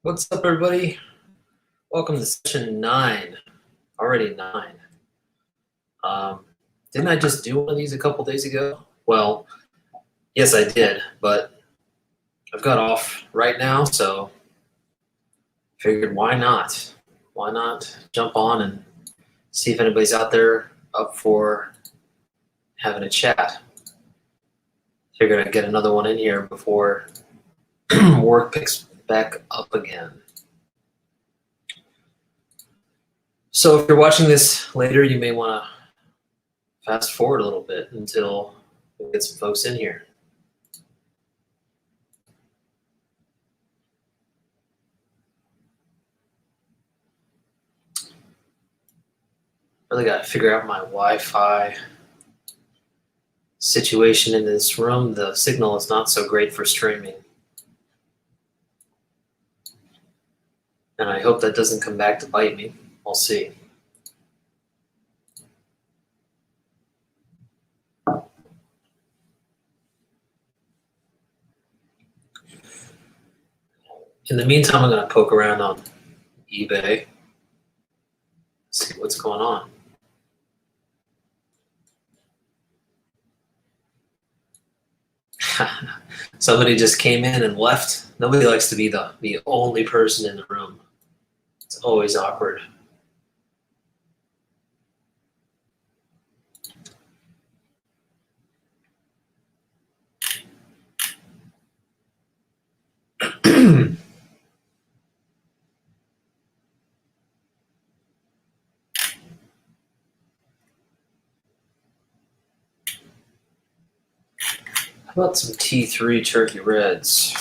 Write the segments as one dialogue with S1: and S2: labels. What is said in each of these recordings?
S1: What's up, everybody? Welcome to session 9. Already 9. Um, didn't I just do one of these a couple days ago? Well, yes, I did, but I've got off right now, so figured why not? Why not jump on and see if anybody's out there up for having a chat? Figured I'd get another one in here before work picks back up again. So if you're watching this later, you may want to fast forward a little bit until we get some folks in here. Really got to figure out my Wi-Fi situation in this room. The signal is not so great for streaming. And I hope that doesn't come back to bite me. We'll see. In the meantime, I'm going to poke around on eBay, see what's going on. Somebody just came in and left. Nobody likes to be the only person in the room. It's always awkward. How about some T3 Turkey Reds?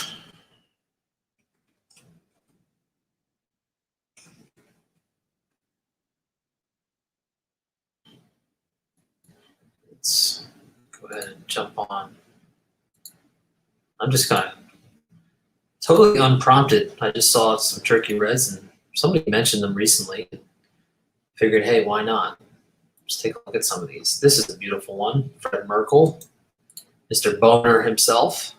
S1: Let's go ahead and jump on. I'm just gonna totally unprompted. I just saw some Turkey Reds and somebody mentioned them recently. Figured, hey, why not? Just take a look at some of these. This is a beautiful one. Fred Merkle, Mr. Boner himself.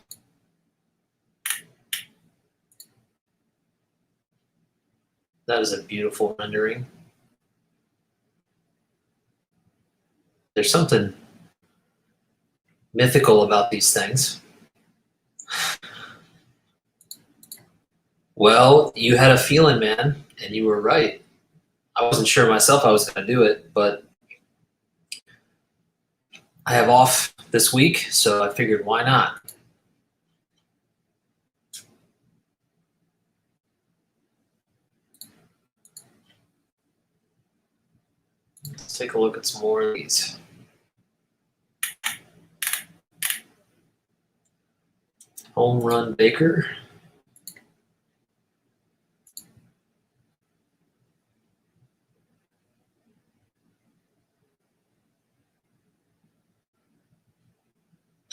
S1: That is a beautiful rendering. There's something mythical about these things. Well, you had a feeling, man, and you were right. I wasn't sure myself I was going to do it, but I have off this week, so I figured why not? Let's take a look at some more of these. Home Run Baker.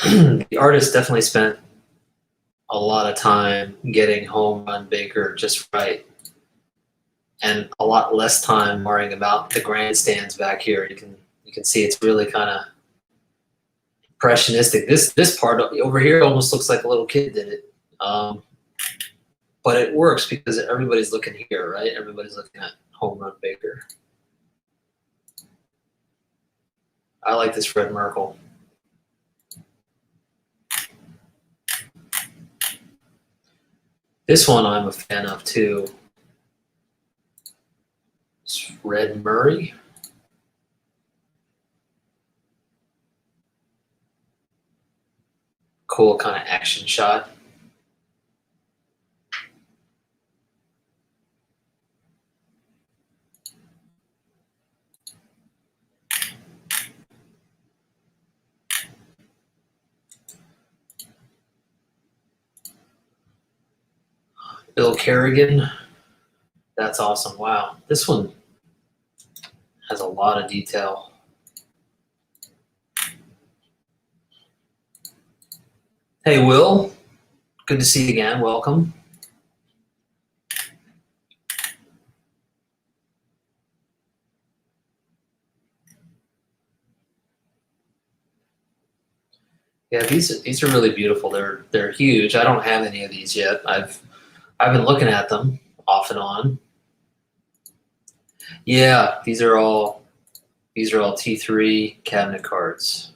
S1: The artist definitely spent a lot of time getting Home Run Baker just right, and a lot less time worrying about the grandstands back here. You can see it's really kind of impressionistic. This part over here almost looks like a little kid did it, but it works because everybody's looking here, right? Everybody's looking at Home Run Baker. I like this Fred Merkle. This one I'm a fan of too. It's Red Murray. Cool kind of action shot. Bill Kerrigan. That's awesome. Wow. This one has a lot of detail. Hey, Will. Good to see you again. Welcome. Yeah, these are really beautiful. They're huge. I don't have any of these yet. I've I've been looking at them off and on. Yeah, these are all T3 cabinet cards.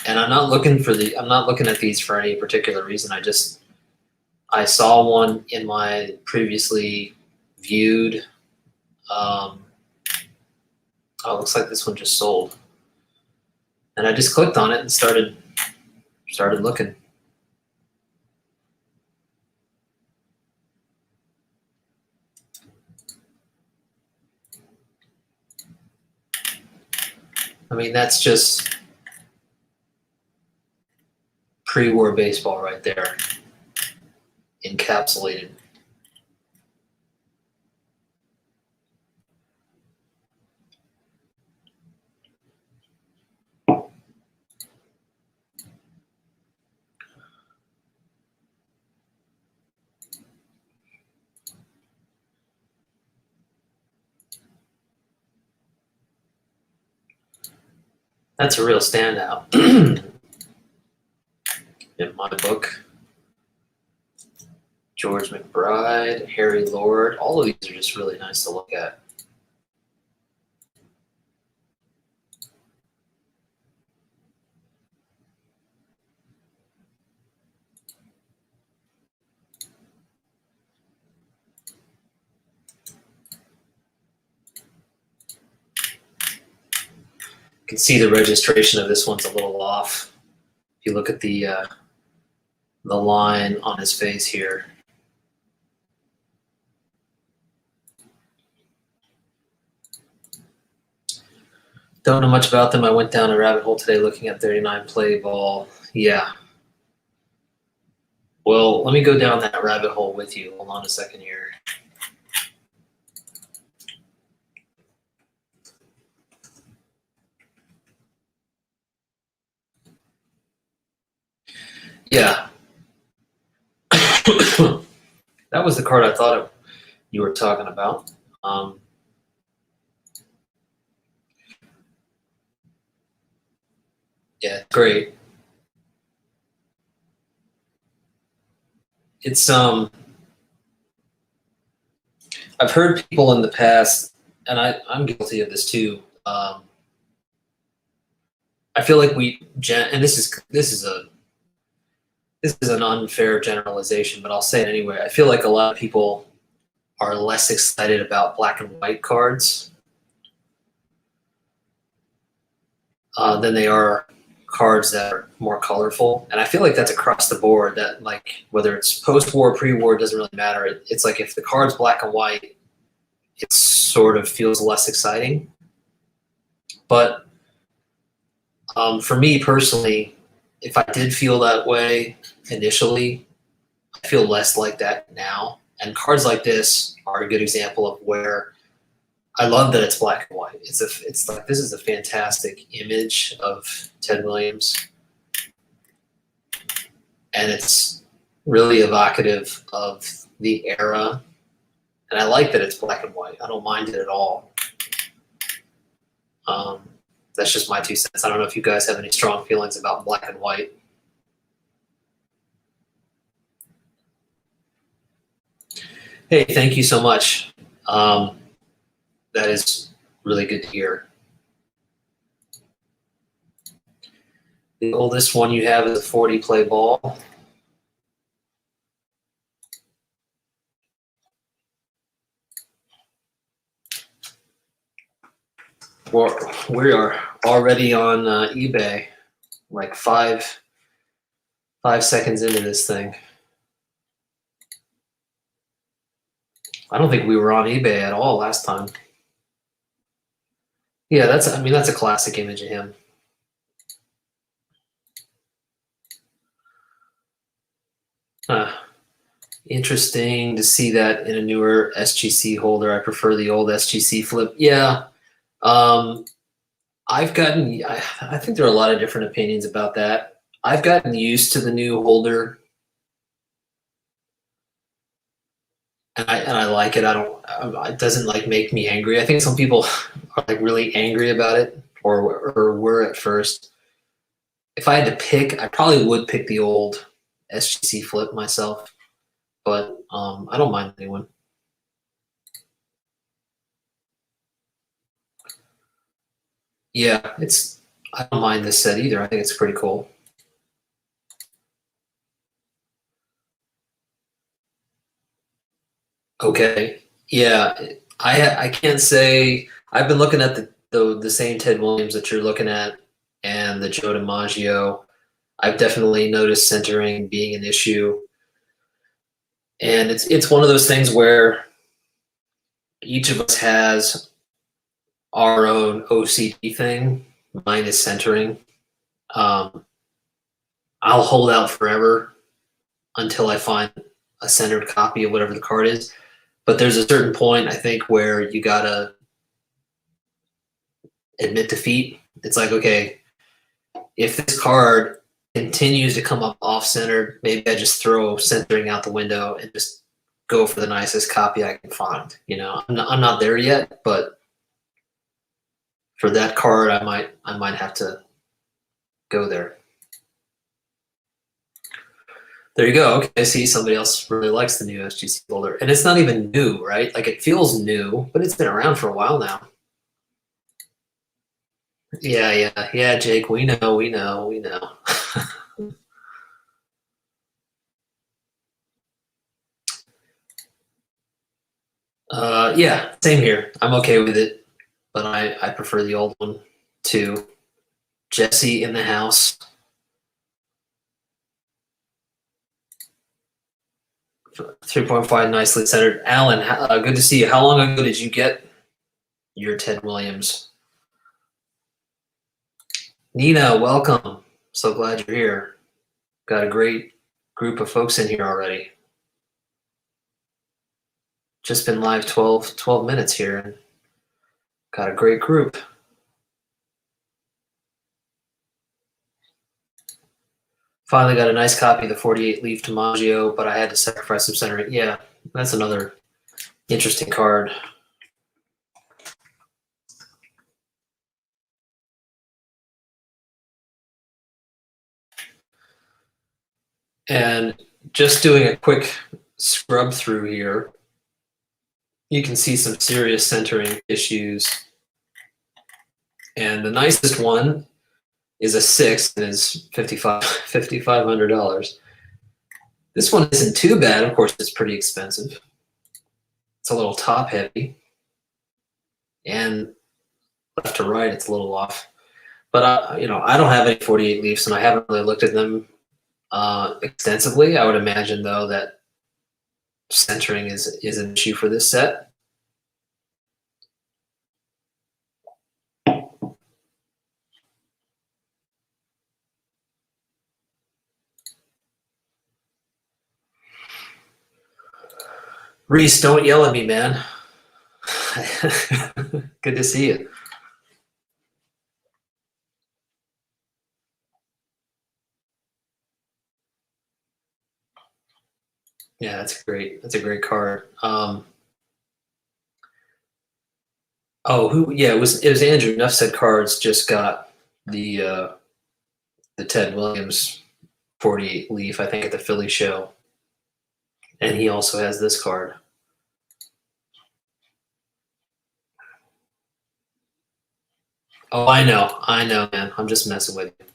S1: And I'm not looking at these for any particular reason. I saw one in my previously viewed. Oh, it looks like this one just sold. And I just clicked on it and started looking. I mean, that's just pre-war baseball right there, encapsulated. That's a real standout in my book. George McBride, Harry Lord, all of these are just really nice to look at. You can see the registration of this one's a little off. If you look at the line on his face here. Don't know much about them. I went down a rabbit hole today looking at 39 play ball. Yeah. Well, let me go down that rabbit hole with you. Hold on a second here. Yeah. That was the card I thought you were talking about. Yeah, great. It's I've heard people in the past, and I'm guilty of this too. I feel like and this is an unfair generalization, but I'll say it anyway. I feel like a lot of people are less excited about black and white cards than they are cards that are more colorful. And I feel like that's across the board, that like whether it's post-war, pre-war, it doesn't really matter. It's like if the card's black and white, it sort of feels less exciting. But for me personally, if I did feel that way initially, I feel less like that now. And cards like this are a good example of where I love that it's black and white. It's like, this is a fantastic image of Ted Williams, and it's really evocative of the era. And I like that it's black and white. I don't mind it at all. That's just my 2 cents. I don't know if you guys have any strong feelings about black and white. Hey, thank you so much. That is really good to hear. The oldest one you have is a 40 play ball. We are already on eBay, like five seconds into this thing. I don't think we were on eBay at all last time. Yeah, that's a classic image of him. Interesting to see that in a newer SGC holder. I prefer the old SGC flip. Yeah. I think there are a lot of different opinions about that. I've gotten used to the new holder, and I like it. It doesn't like make me angry. I think some people are like really angry about it, or were at first. If I had to pick, I probably would pick the old SGC flip myself, but I don't mind the new one. Yeah, I don't mind this set either. I think it's pretty cool. Okay. Yeah, I can't say I've been looking at the same Ted Williams that you're looking at and the Joe DiMaggio. I've definitely noticed centering being an issue. And it's one of those things where each of us has our own OCD thing. Mine is centering. I'll hold out forever until I find a centered copy of whatever the card is. But there's a certain point, I think, where you gotta admit defeat. It's like, okay, if this card continues to come up off-centered, maybe I just throw centering out the window and just go for the nicest copy I can find. You know, I'm not there yet, but for that card, I might have to go there. There you go. Okay, I see somebody else really likes the new SGC folder, and it's not even new, right? Like it feels new, but it's been around for a while now. Yeah, Jake. We know. Yeah, same here. I'm okay with it, but I prefer the old one too. Jesse in the house. 3.5 nicely centered. Alan, good to see you. How long ago did you get your Ted Williams? Nina, welcome. So glad you're here. Got a great group of folks in here already. Just been live 12 minutes here and got a great group. Finally got a nice copy of the 48 Leaf DiMaggio, but I had to sacrifice some centering. Yeah, that's another interesting card. And just doing a quick scrub through here, you can see some serious centering issues. And the nicest one is a 6 and is $5,500. This one isn't too bad. Of course, it's pretty expensive. It's a little top heavy. And left to right, it's a little off. But I don't have any 48 Leafs, and I haven't really looked at them extensively. I would imagine, though, that centering is an issue for this set. Reese, don't yell at me, man. Good to see you. Yeah, that's great. That's a great card. It was Andrew. Enough Said Cards just got the Ted Williams 48 Leaf, I think, at the Philly show, and he also has this card. Oh, I know, man. I'm just messing with you.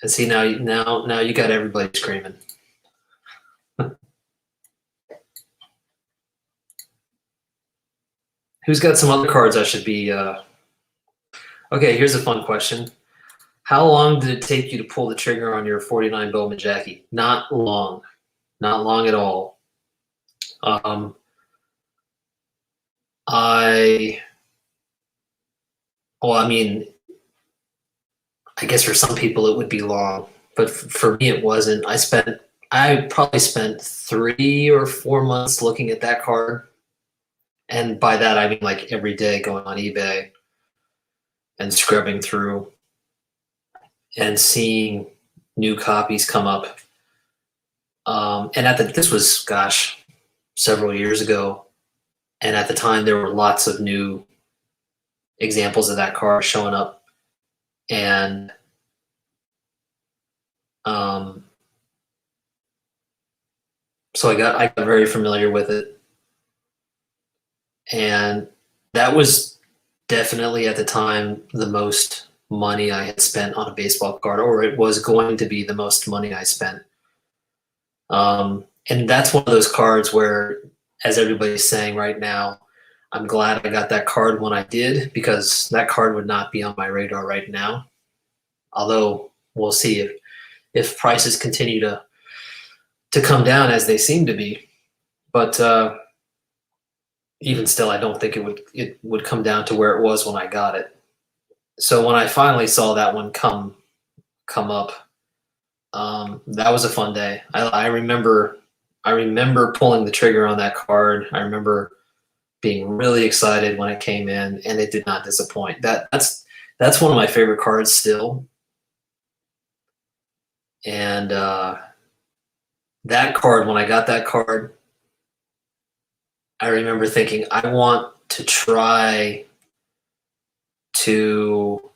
S1: And see now you got everybody screaming. Who's got some other cards I should be? Okay, here's a fun question. How long did it take you to pull the trigger on your 49 Bowman Jackie? Not long. Not long at all. I mean, I guess for some people it would be long, but for me it wasn't. I probably spent 3 or 4 months looking at that card. And by that, I mean like every day going on eBay and scrubbing through and seeing new copies come up. And this was, gosh, several years ago. And at the time, there were lots of new examples of that card showing up. And So I got very familiar with it, and that was definitely at the time the most money I had spent on a baseball card, or it was going to be the most money I spent. And that's one of those cards where, as everybody's saying right now, I'm glad I got that card when I did, because that card would not be on my radar right now. Although we'll see if prices continue to come down as they seem to be. But even still, I don't think it would come down to where it was when I got it. So when I finally saw that one come up, that was a fun day. I remember pulling the trigger on that card. I remember being really excited when it came in, and it did not disappoint. That's one of my favorite cards still. And that card, when I got that card, I remember thinking, I want to try to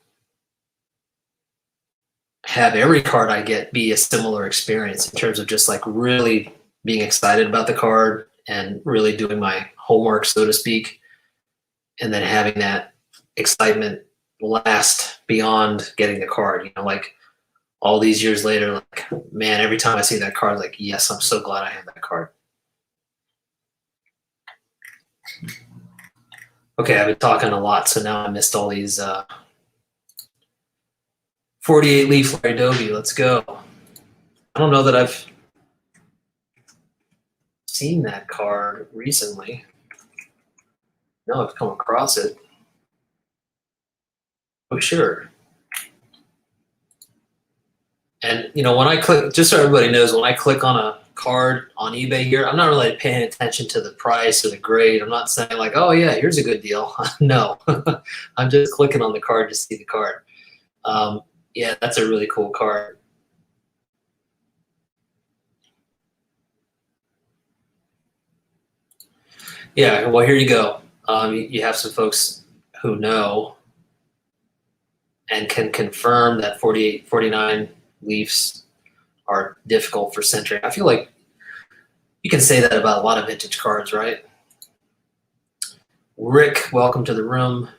S1: have every card I get be a similar experience in terms of just like really being excited about the card and really doing my homework, so to speak, and then having that excitement last beyond getting the card. You know, like all these years later, like, man, every time I see that card, like, yes, I'm so glad I have that card. Okay, I've been talking a lot, so now I missed all these 48 leaf Larry Doby. Let's go. I don't know that I've seen that card recently. No, I've come across it. Oh, sure. And you know, when I click, just so everybody knows, when I click on a card on eBay here, I'm not really paying attention to the price or the grade. I'm not saying like, oh yeah, here's a good deal. No, I'm just clicking on the card to see the card. Yeah, that's a really cool card. Yeah, well, here you go. You have some folks who know and can confirm that 48, 49 Leafs are difficult for centering. I feel like you can say that about a lot of vintage cards, right? Rick, welcome to the room.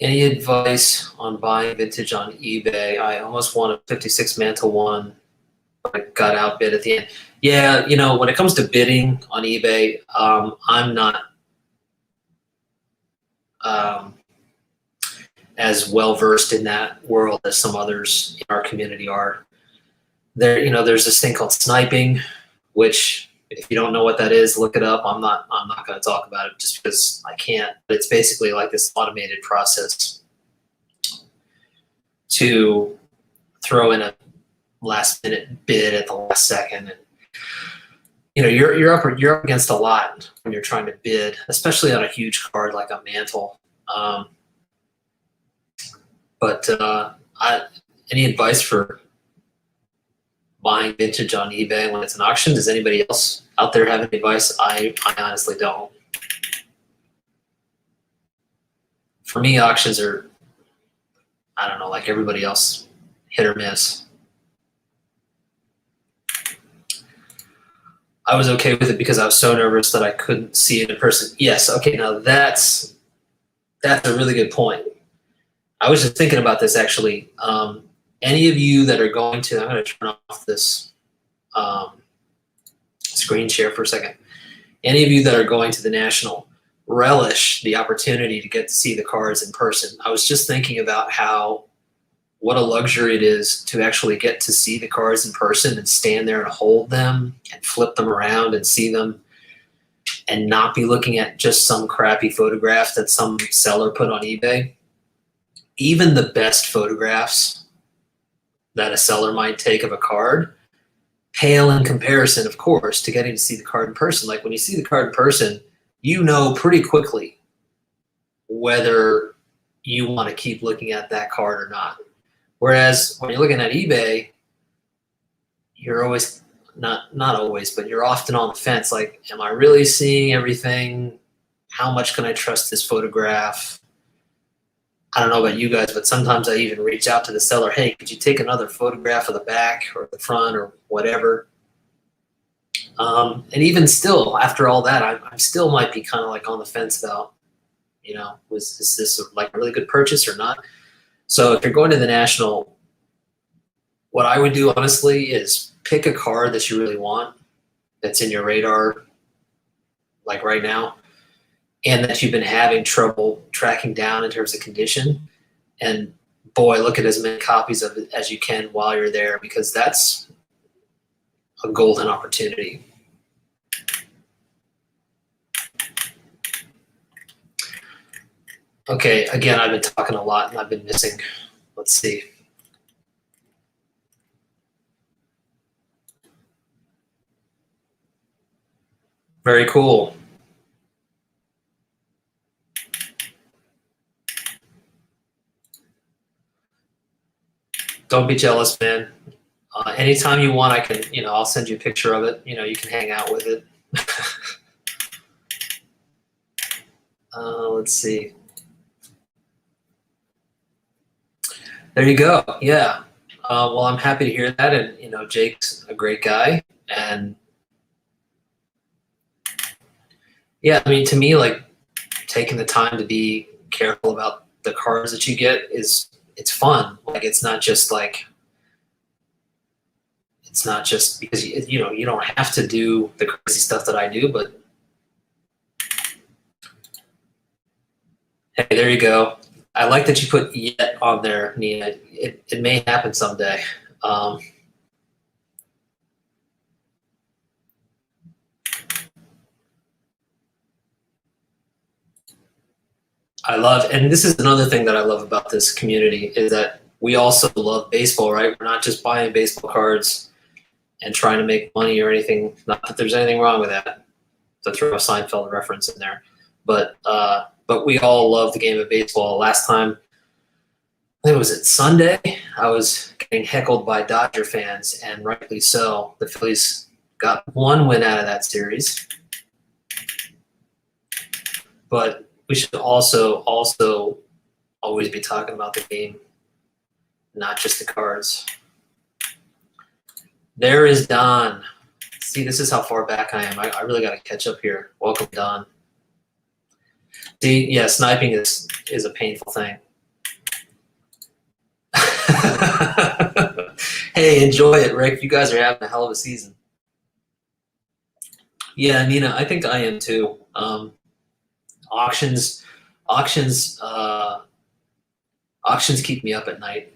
S1: Any advice on buying vintage on eBay? I almost won a 56 Mantle one, but I got outbid at the end. Yeah, you know, when it comes to bidding on eBay, I'm not as well versed in that world as some others in our community are. There, you know, there's this thing called sniping, which if you don't know what that is, look it up. I'm not going to talk about it just because I can't. But it's basically like this automated process to throw in a last minute bid at the last second, and you know you're up against a lot when you're trying to bid, especially on a huge card like a Mantle. But any advice for buying vintage on eBay when it's an auction? Does anybody else out there have any advice? I honestly don't. For me, auctions are, I don't know, like everybody else, hit or miss. I was okay with it because I was so nervous that I couldn't see it in person. Yes, okay, now that's a really good point. I was just thinking about this actually. Any of you that are going to, I'm going to turn off this screen share for a second. Any of you that are going to the National, relish the opportunity to get to see the cards in person. I was just thinking about what a luxury it is to actually get to see the cards in person and stand there and hold them and flip them around and see them and not be looking at just some crappy photograph that some seller put on eBay. Even the best photographs that a seller might take of a card pale in comparison, of course, to getting to see the card in person. Like when you see the card in person, you know pretty quickly whether you want to keep looking at that card or not. Whereas when you're looking at eBay, you're always, not always, but you're often on the fence. Like, am I really seeing everything? How much can I trust this photograph? I don't know about you guys, but sometimes I even reach out to the seller, hey, could you take another photograph of the back or the front or whatever? And even still, after all that, I still might be kind of like on the fence about, is this like a really good purchase or not? So if you're going to the National, what I would do honestly is pick a card that you really want that's in your radar, like right now, and that you've been having trouble tracking down in terms of condition. And boy, look at as many copies of it as you can while you're there, because that's a golden opportunity. Okay, again, I've been talking a lot and I've been missing. Let's see. Very cool. Don't be jealous, man. Anytime you want, I can, I'll send you a picture of it. You can hang out with it. Let's see. There you go. Yeah. Well, I'm happy to hear that. And, Jake's a great guy. And yeah, I mean, to me, like taking the time to be careful about the cards that you get it's fun. Like, it's not just because, you don't have to do the crazy stuff that I do, but hey, there you go. I like that you put yet on there, Nina. It may happen someday. I love, and this is another thing that I love about this community, is that we also love baseball, right? We're not just buying baseball cards and trying to make money or anything. Not that there's anything wrong with that, to throw a Seinfeld reference in there. But we all love the game of baseball. Last time, I think it was Sunday, I was getting heckled by Dodger fans, and rightly so. The Phillies got one win out of that series. But we should also always be talking about the game, not just the cards. There is Don. See, this is how far back I am. I really got to catch up here. Welcome, Don. See, yeah, sniping is a painful thing. Hey, enjoy it, Rick. You guys are having a hell of a season. Yeah, Nina, I think I am too. Auctions keep me up at night.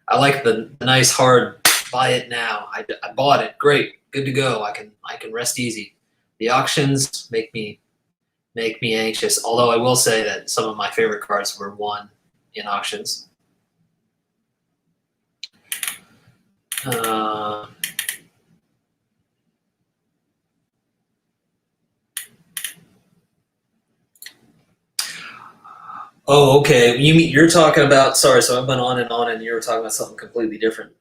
S1: I like the nice hard buy it now. I bought it. Great, good to go. I can rest easy. The auctions make me anxious. Although I will say that some of my favorite cards were won in auctions. Oh, okay. You're talking about, sorry, so I went on, and you were talking about something completely different.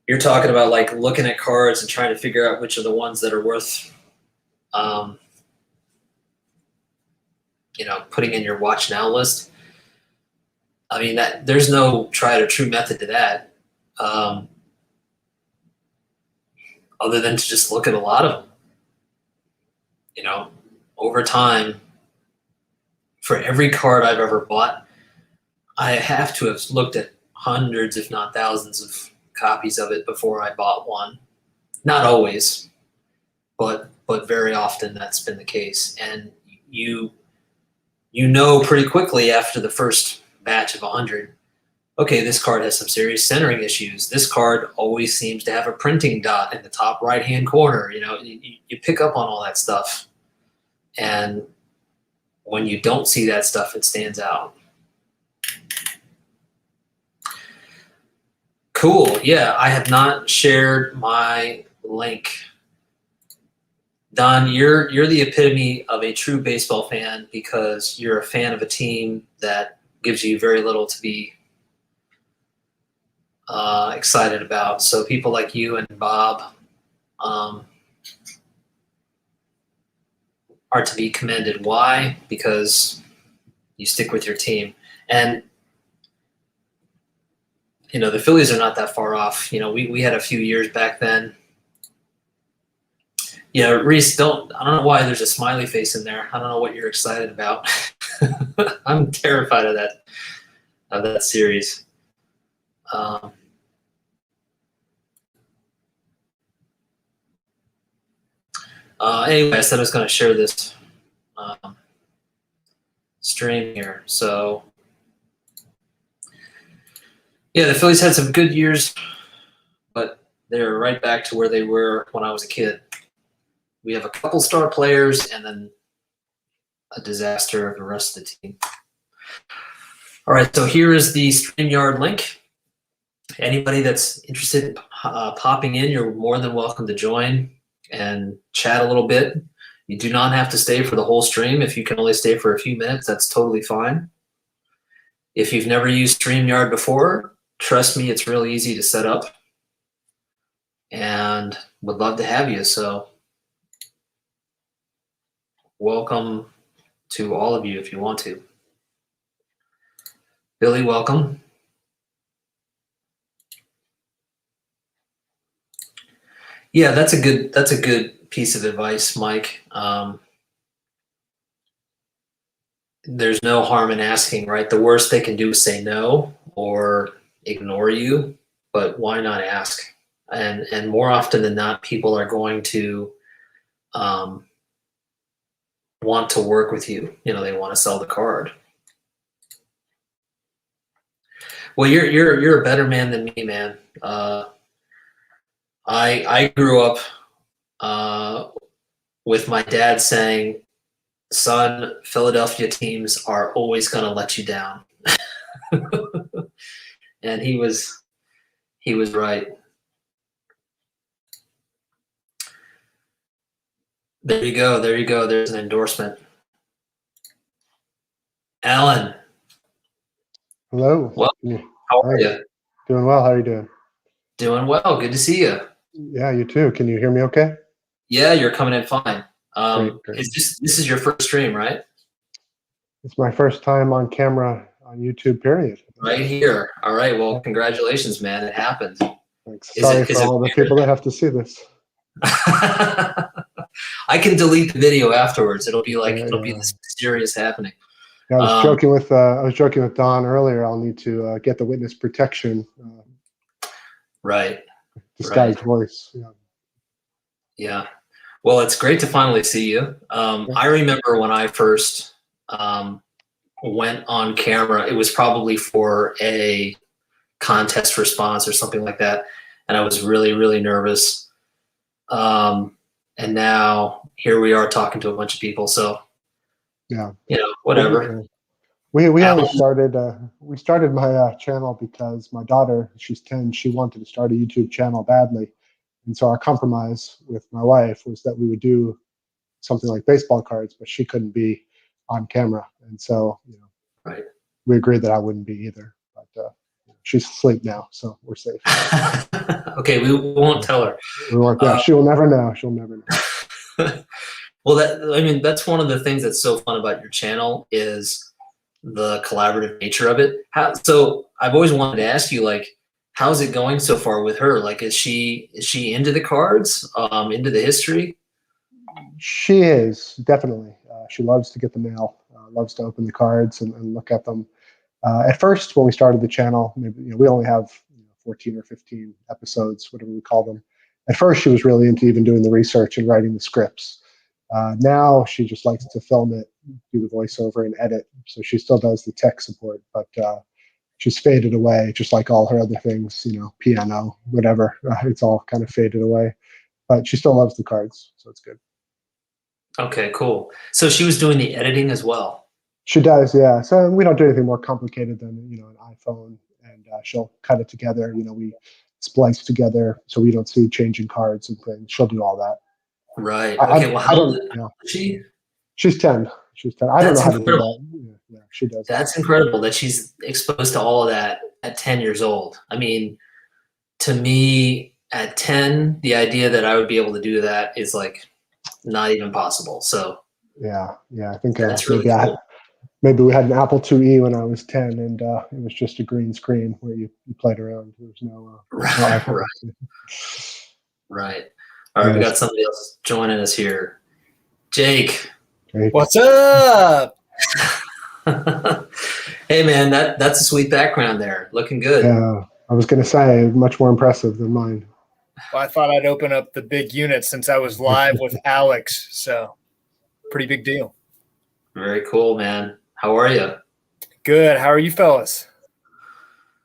S1: You're talking about like looking at cards and trying to figure out which are the ones that are worth, putting in your watch now list. I mean, that there's no tried or true method to that, other than to just look at a lot of them. Over time, for every card I've ever bought, I have to have looked at hundreds, if not thousands, of copies of it before I bought one. Not always, but very often that's been the case. And you know pretty quickly after the first batch of 100, okay, this card has some serious centering issues. This card always seems to have a printing dot in the top right-hand corner. You pick up on all that stuff. And when you don't see that stuff, it stands out. Cool. Yeah, I have not shared my link. Don, you're the epitome of a true baseball fan, because you're a fan of a team that gives you very little to be excited about. So people like you and Bob are to be commended. Why? Because you stick with your team. And the Phillies are not that far off. We had a few years back then. Reese, I don't know why there's a smiley face in there. I don't know what you're excited about. I'm terrified of that series. Anyway, I said I was going to share this stream here. So, yeah, the Phillies had some good years, but they're right back to where they were when I was a kid. We have a couple star players and then a disaster of the rest of the team. All right, so here is the StreamYard link. Anybody that's interested in popping in, you're more than welcome to join and chat a little bit. You do not have to stay for the whole stream. If you can only stay for a few minutes, that's totally fine. If you've never used StreamYard before, trust me, it's really easy to set up. And would love to have you. So welcome to all of you if you want to. Billy, welcome. Yeah, that's a good piece of advice, Mike. There's no harm in asking, right? The worst they can do is say no or ignore you, but why not ask? And more often than not, people are going to want to work with you. They want to sell the card. Well, you're a better man than me, man. I grew up with my dad saying, "Son, Philadelphia teams are always going to let you down," and he was right. There you go. There's an endorsement. Alan.
S2: Hello.
S1: Well, how are you?
S2: Doing well. How are you doing?
S1: Doing well. Good to see you.
S2: Yeah, you too. Can you hear me okay?
S1: Yeah, you're coming in fine.
S2: Great.
S1: This is your first stream, right?
S2: It's my first time on camera on YouTube, period.
S1: Right here. All right. Well, congratulations, man. It happened.
S2: Thanks. Sorry for all the people that have to see this.
S1: I can delete the video afterwards. It'll be this mysterious happening.
S2: Yeah, I was joking with Don earlier. I'll need to get the witness protection.
S1: Right.
S2: Disguised voice.
S1: Yeah. Well, it's great to finally see you. I remember when I first went on camera, it was probably for a contest response or something like that. And I was really, really nervous. And now here we are talking to a bunch of people. So,
S2: yeah,
S1: whatever.
S2: We only started, we started my channel because my daughter, she's 10, she wanted to start a YouTube channel badly. And so our compromise with my wife was that we would do something like baseball cards, but she couldn't be on camera. And so,
S1: right.
S2: We agreed that I wouldn't be either. But she's asleep now, so we're safe.
S1: Okay, we won't tell her.
S2: We won't, she'll never know. She'll never know.
S1: Well, that's one of the things that's so fun about your channel is the collaborative nature of it. So I've always wanted to ask you, like, how's it going so far with her? Like, is she into the cards, into the history?
S2: She is, definitely. She loves to get the mail, loves to open the cards and look at them. At first, when we started the channel, maybe, we only have 14 or 15 episodes, whatever we call them. At first, she was really into even doing the research and writing the scripts. Now she just likes to film it, do the voiceover and edit. So she still does the tech support, but she's faded away, just like all her other things, piano, whatever. It's all kind of faded away, but she still loves the cards, so it's good.
S1: Okay, cool. So she was doing the editing as well.
S2: She does, yeah. So we don't do anything more complicated than an iPhone, and she'll cut it together. We splice together so we don't see changing cards and things. She'll do all that.
S1: Right. Okay. Well, how old is she?
S2: She's 10. She's 10. I don't know how to do that. Yeah, she does.
S1: That's incredible that she's exposed to all of that at 10 years old. I mean, to me, at 10, the idea that I would be able to do that is like not even possible. So
S2: yeah, I think
S1: that's really cool.
S2: maybe we had an Apple IIe when I was 10, and it was just a green screen where you played around. There was no
S1: Right,
S2: iPhone.
S1: right. All right, we got somebody else joining us here. Jake.
S2: Great.
S3: What's up?
S1: Hey, man, that's a sweet background there. Looking good.
S2: Yeah, I was going to say, much more impressive than mine.
S3: Well, I thought I'd open up the big unit since I was live with Alex, so pretty big deal.
S1: Very cool, man. How are you?
S3: Good. How are you fellas?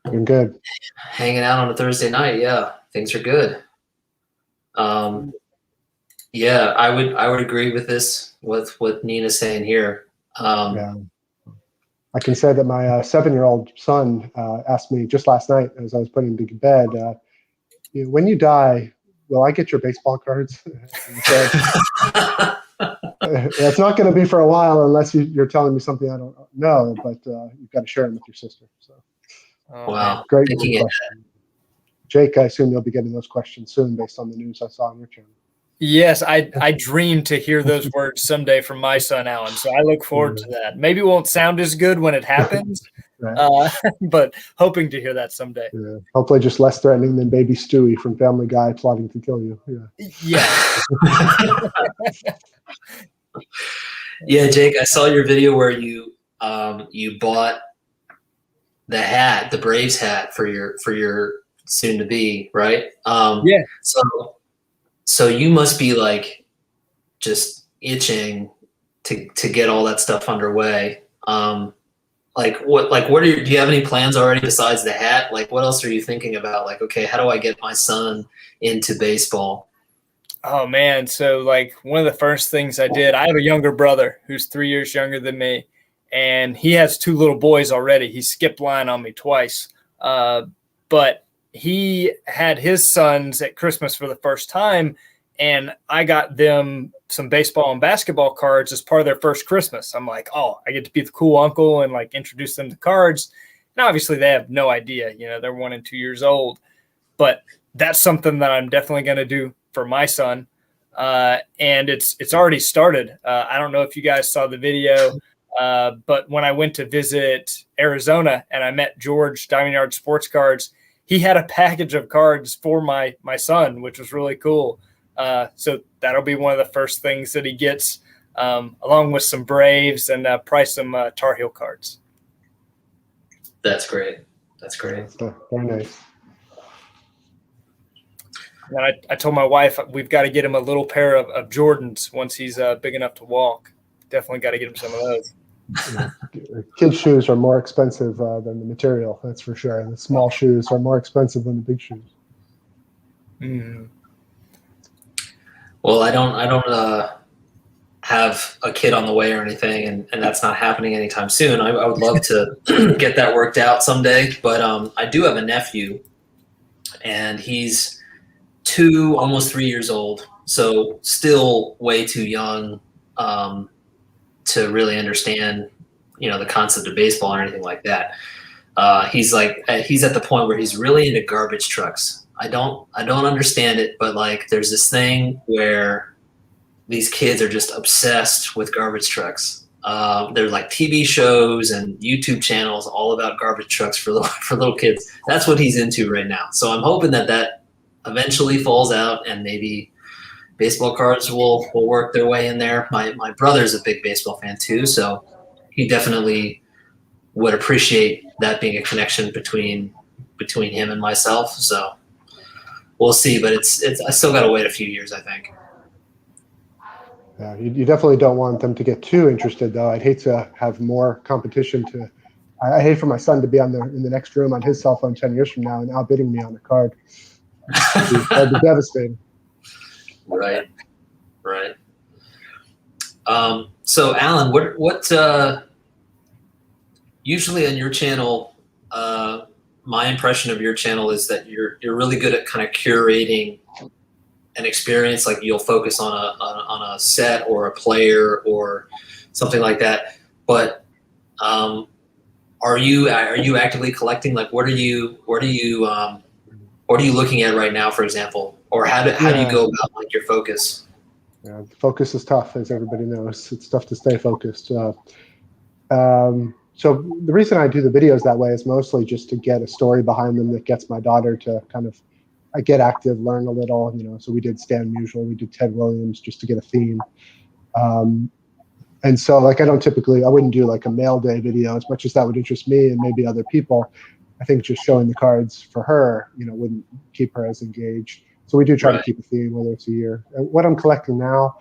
S2: Doing good.
S1: Hanging out on a Thursday night. Yeah, things are good. Yeah, I would agree with this, with what Nina's saying here.
S2: Yeah. I can say that my 7-year-old son asked me just last night as I was putting him to bed, when you die, will I get your baseball cards? It's not going to be for a while unless you're telling me something I don't know, but you've got to share them with your sister. So,
S1: Wow,
S2: great
S1: thinking
S2: question. Jake, I assume you'll be getting those questions soon based on the news I saw on your channel.
S3: Yes, I dream to hear those words someday from my son, Alan. So I look forward to that. Maybe it won't sound as good when it happens,
S2: Right.
S3: but hoping to hear that someday.
S2: Yeah. Hopefully just less threatening than baby Stewie from Family Guy plotting to kill you.
S3: Yeah.
S1: Yeah, Jake, I saw your video where you bought the hat, the Braves hat for your soon to be, right?
S3: Yeah.
S1: So you must be like just itching to get all that stuff underway. Do you have any plans already besides the hat? Like, what else are you thinking about? Like, okay, how do I get my son into baseball?
S3: Oh man, so like one of the first things I did, I have a younger brother who's 3 years younger than me, and he has 2 little boys already. He skipped line on me twice, but he had his sons at Christmas for the first time, and I got them some baseball and basketball cards as part of their first Christmas. I'm like, oh, I get to be the cool uncle and like introduce them to cards. And obviously they have no idea, they're 1 and 2 years old, but that's something that I'm definitely going to do for my son. And it's already started. I don't know if you guys saw the video, but when I went to visit Arizona and I met George, Diamond Yard Sports Cards, he had a package of cards for my son, which was really cool. So that'll be one of the first things that he gets, along with some Braves and probably some Tar Heel cards.
S1: That's great. That's great.
S2: Very nice.
S3: And I told my wife we've got to get him a little pair of Jordans once he's big enough to walk. Definitely got to get him some of those.
S2: Kids' shoes are more expensive than the material, that's for sure. And the small shoes are more expensive than the big shoes.
S3: Mm.
S1: Well, I don't have a kid on the way or anything, and that's not happening anytime soon. I would love to get that worked out someday, but I do have a nephew, and he's 2, almost 3 years old, so still way too young to really understand, the concept of baseball or anything like that. He's at the point where he's really into garbage trucks. I don't understand it, but like there's this thing where these kids are just obsessed with garbage trucks. There's like TV shows and YouTube channels all about garbage trucks for little kids. That's what he's into right now. So I'm hoping that eventually falls out and maybe baseball cards will work their way in there. My brother's a big baseball fan too, so he definitely would appreciate that being a connection between him and myself. So we'll see, but it's I still got to wait a few years, I think.
S2: Yeah, you definitely don't want them to get too interested, though. I'd hate to have more competition. I hate for my son to be in the next room on his cell phone 10 years from now and outbidding me on a card. That'd be devastating.
S1: Right. So, Alan, what usually on your channel, my impression of your channel is that you're really good at kind of curating an experience. Like you'll focus on a set or a player or something like that. But are you actively collecting? Like, what are you looking at right now, for example? Or how do you go about like your focus?
S2: Yeah, focus is tough, as everybody knows. It's tough to stay focused. So the reason I do the videos that way is mostly just to get a story behind them that gets my daughter to kind of get active, learn a little, So we did Stan Musial, we did Ted Williams just to get a theme. And so like I wouldn't do like a mail day video as much as that would interest me and maybe other people. I think just showing the cards for her, wouldn't keep her as engaged. So we do try to keep a theme, whether it's a year. And what I'm collecting now,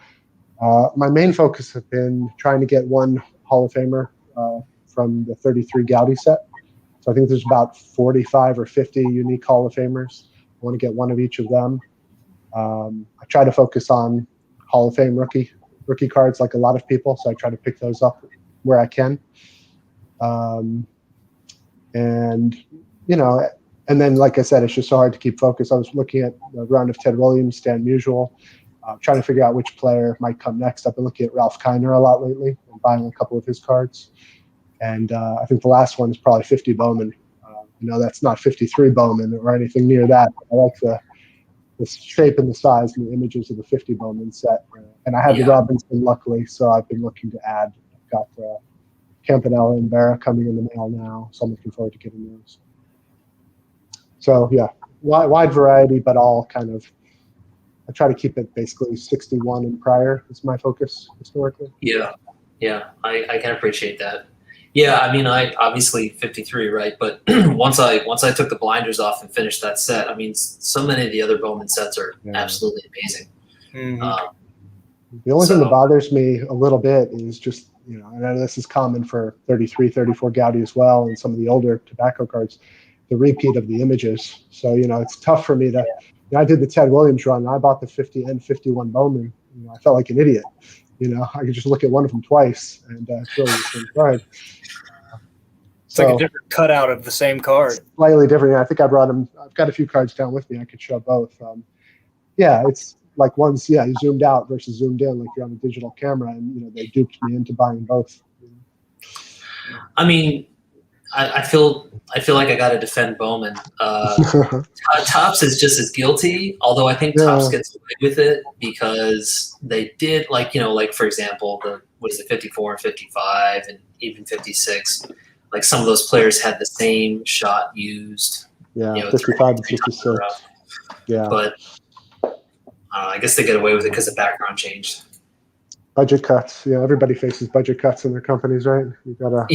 S2: my main focus has been trying to get one Hall of Famer from the 33 Goudey set. So I think there's about 45 or 50 unique Hall of Famers. I want to get one of each of them. I try to focus on Hall of Fame rookie cards like a lot of people, so I try to pick those up where I can. And then like I said, it's just so hard to keep focus. I was looking at the round of Ted Williams, Stan Musial, trying to figure out which player might come next. I've been looking at Ralph Kiner a lot lately and buying a couple of his cards. And I think the last one is probably 50 Bowman. That's not 53 Bowman or anything near that. I like the shape and the size and the images of the 50 Bowman set. And I have the Robinson, luckily, so I've been looking to add. I've got Campanella and Vera coming in the mail now, so I'm looking forward to getting those. So yeah, wide variety, but all kind of, I try to keep it basically 61 and prior is my focus historically.
S1: Yeah, I can appreciate that. Yeah, I mean, I obviously 53, right? But once I took the blinders off and finished that set, I mean, so many of the other Bowman sets are absolutely amazing.
S3: Mm-hmm.
S2: The only thing that bothers me a little bit is just, I know this is common for 33, 34 Goudey as well, and some of the older tobacco cards, the repeat of the images. So, it's tough for me to, I did the Ted Williams run, and I bought the 50 and 51 Bowman. I felt like an idiot. I could just look at one of them twice, and it's really the same card.
S3: It's like a different cutout of the same card.
S2: Slightly different. I think I brought them. I've got a few cards down with me. I could show both. It's like one's you zoomed out versus zoomed in, like you're on a digital camera, and they duped me into buying both.
S1: I mean, I feel like I got to defend Bowman. Topps is just as guilty, although I think Topps gets away with it because they did like for example the 54 and 55 and even 56. Like some of those players had the same shot used.
S2: Yeah, 55 and 56. Yeah,
S1: but I guess they get away with it because the background changed.
S2: Budget cuts. Yeah, everybody faces budget cuts in their companies, right? You gotta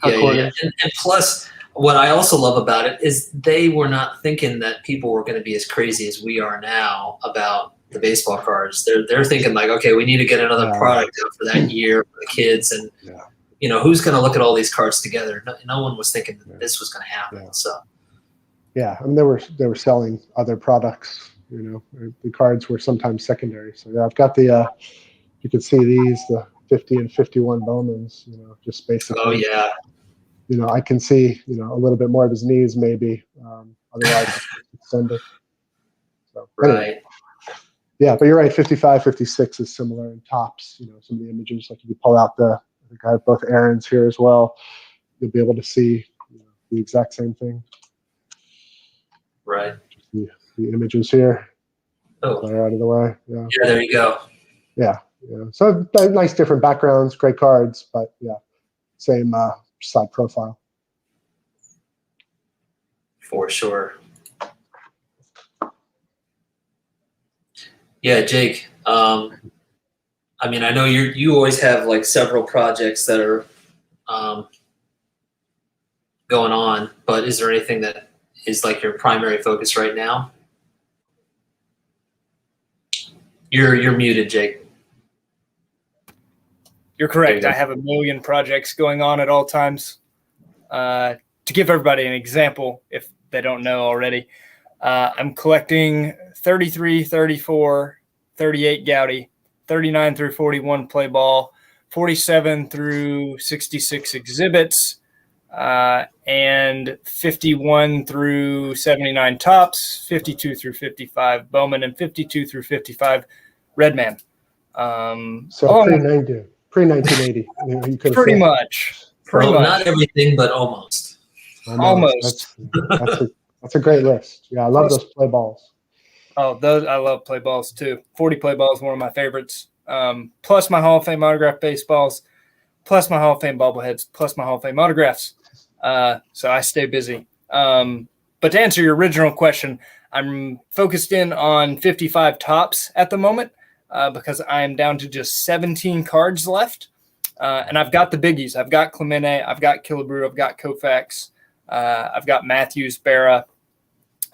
S2: cut corners.
S1: And plus, what I also love about it is they were not thinking that people were going to be as crazy as we are now about the baseball cards. They're thinking like, okay, we need to get another product out for that year for the kids, and who's going to look at all these cards together? No one was thinking that this was going to happen. So
S2: I mean, they were selling other products. The cards were sometimes secondary. So I've got the. You can see these, the 50 and 51 Bowmans, just basically.
S1: Oh, yeah.
S2: I can see, a little bit more of his knees maybe. Otherwise, it's extended. So,
S1: right.
S2: Yeah, but you're right. 55, 56 is similar in Topps. Some of the images, like if you pull out I think I have both Aaron's here as well. You'll be able to see the exact same thing.
S1: Right.
S2: The images here.
S1: Oh.
S2: They're out of the way. Yeah,
S1: there you go.
S2: Yeah. So nice different backgrounds, great cards, but same side profile.
S1: For sure. Yeah, Jake. I mean, I know you always have like several projects that are going on, but is there anything that is like your primary focus right now? You're muted, Jake.
S3: You're correct. I have a million projects going on at all times. To give everybody an example, if they don't know already, I'm collecting 33, 34, 38 Goudey, 39 through 41 play ball, 47 through 66 exhibits, and 51 through 79 Topps, 52 through 55 Bowman, and 52 through 55 Redman.
S2: So pre-1980. You could
S3: pretty much.
S1: Not everything, but almost.
S3: Almost.
S2: That's a great list. Yeah, I love those play balls.
S3: Oh, I love play balls too. 40 play balls, one of my favorites. Plus my Hall of Fame autograph baseballs. plus my Hall of Fame bobbleheads, plus my Hall of Fame autographs. So I stay busy. But to answer your original question, I'm focused in on 55 tops at the moment because I am down to just 17 cards left. And I've got the biggies. I've got Clemente, I've got Killebrew, I've got Koufax, I've got Matthews, Berra.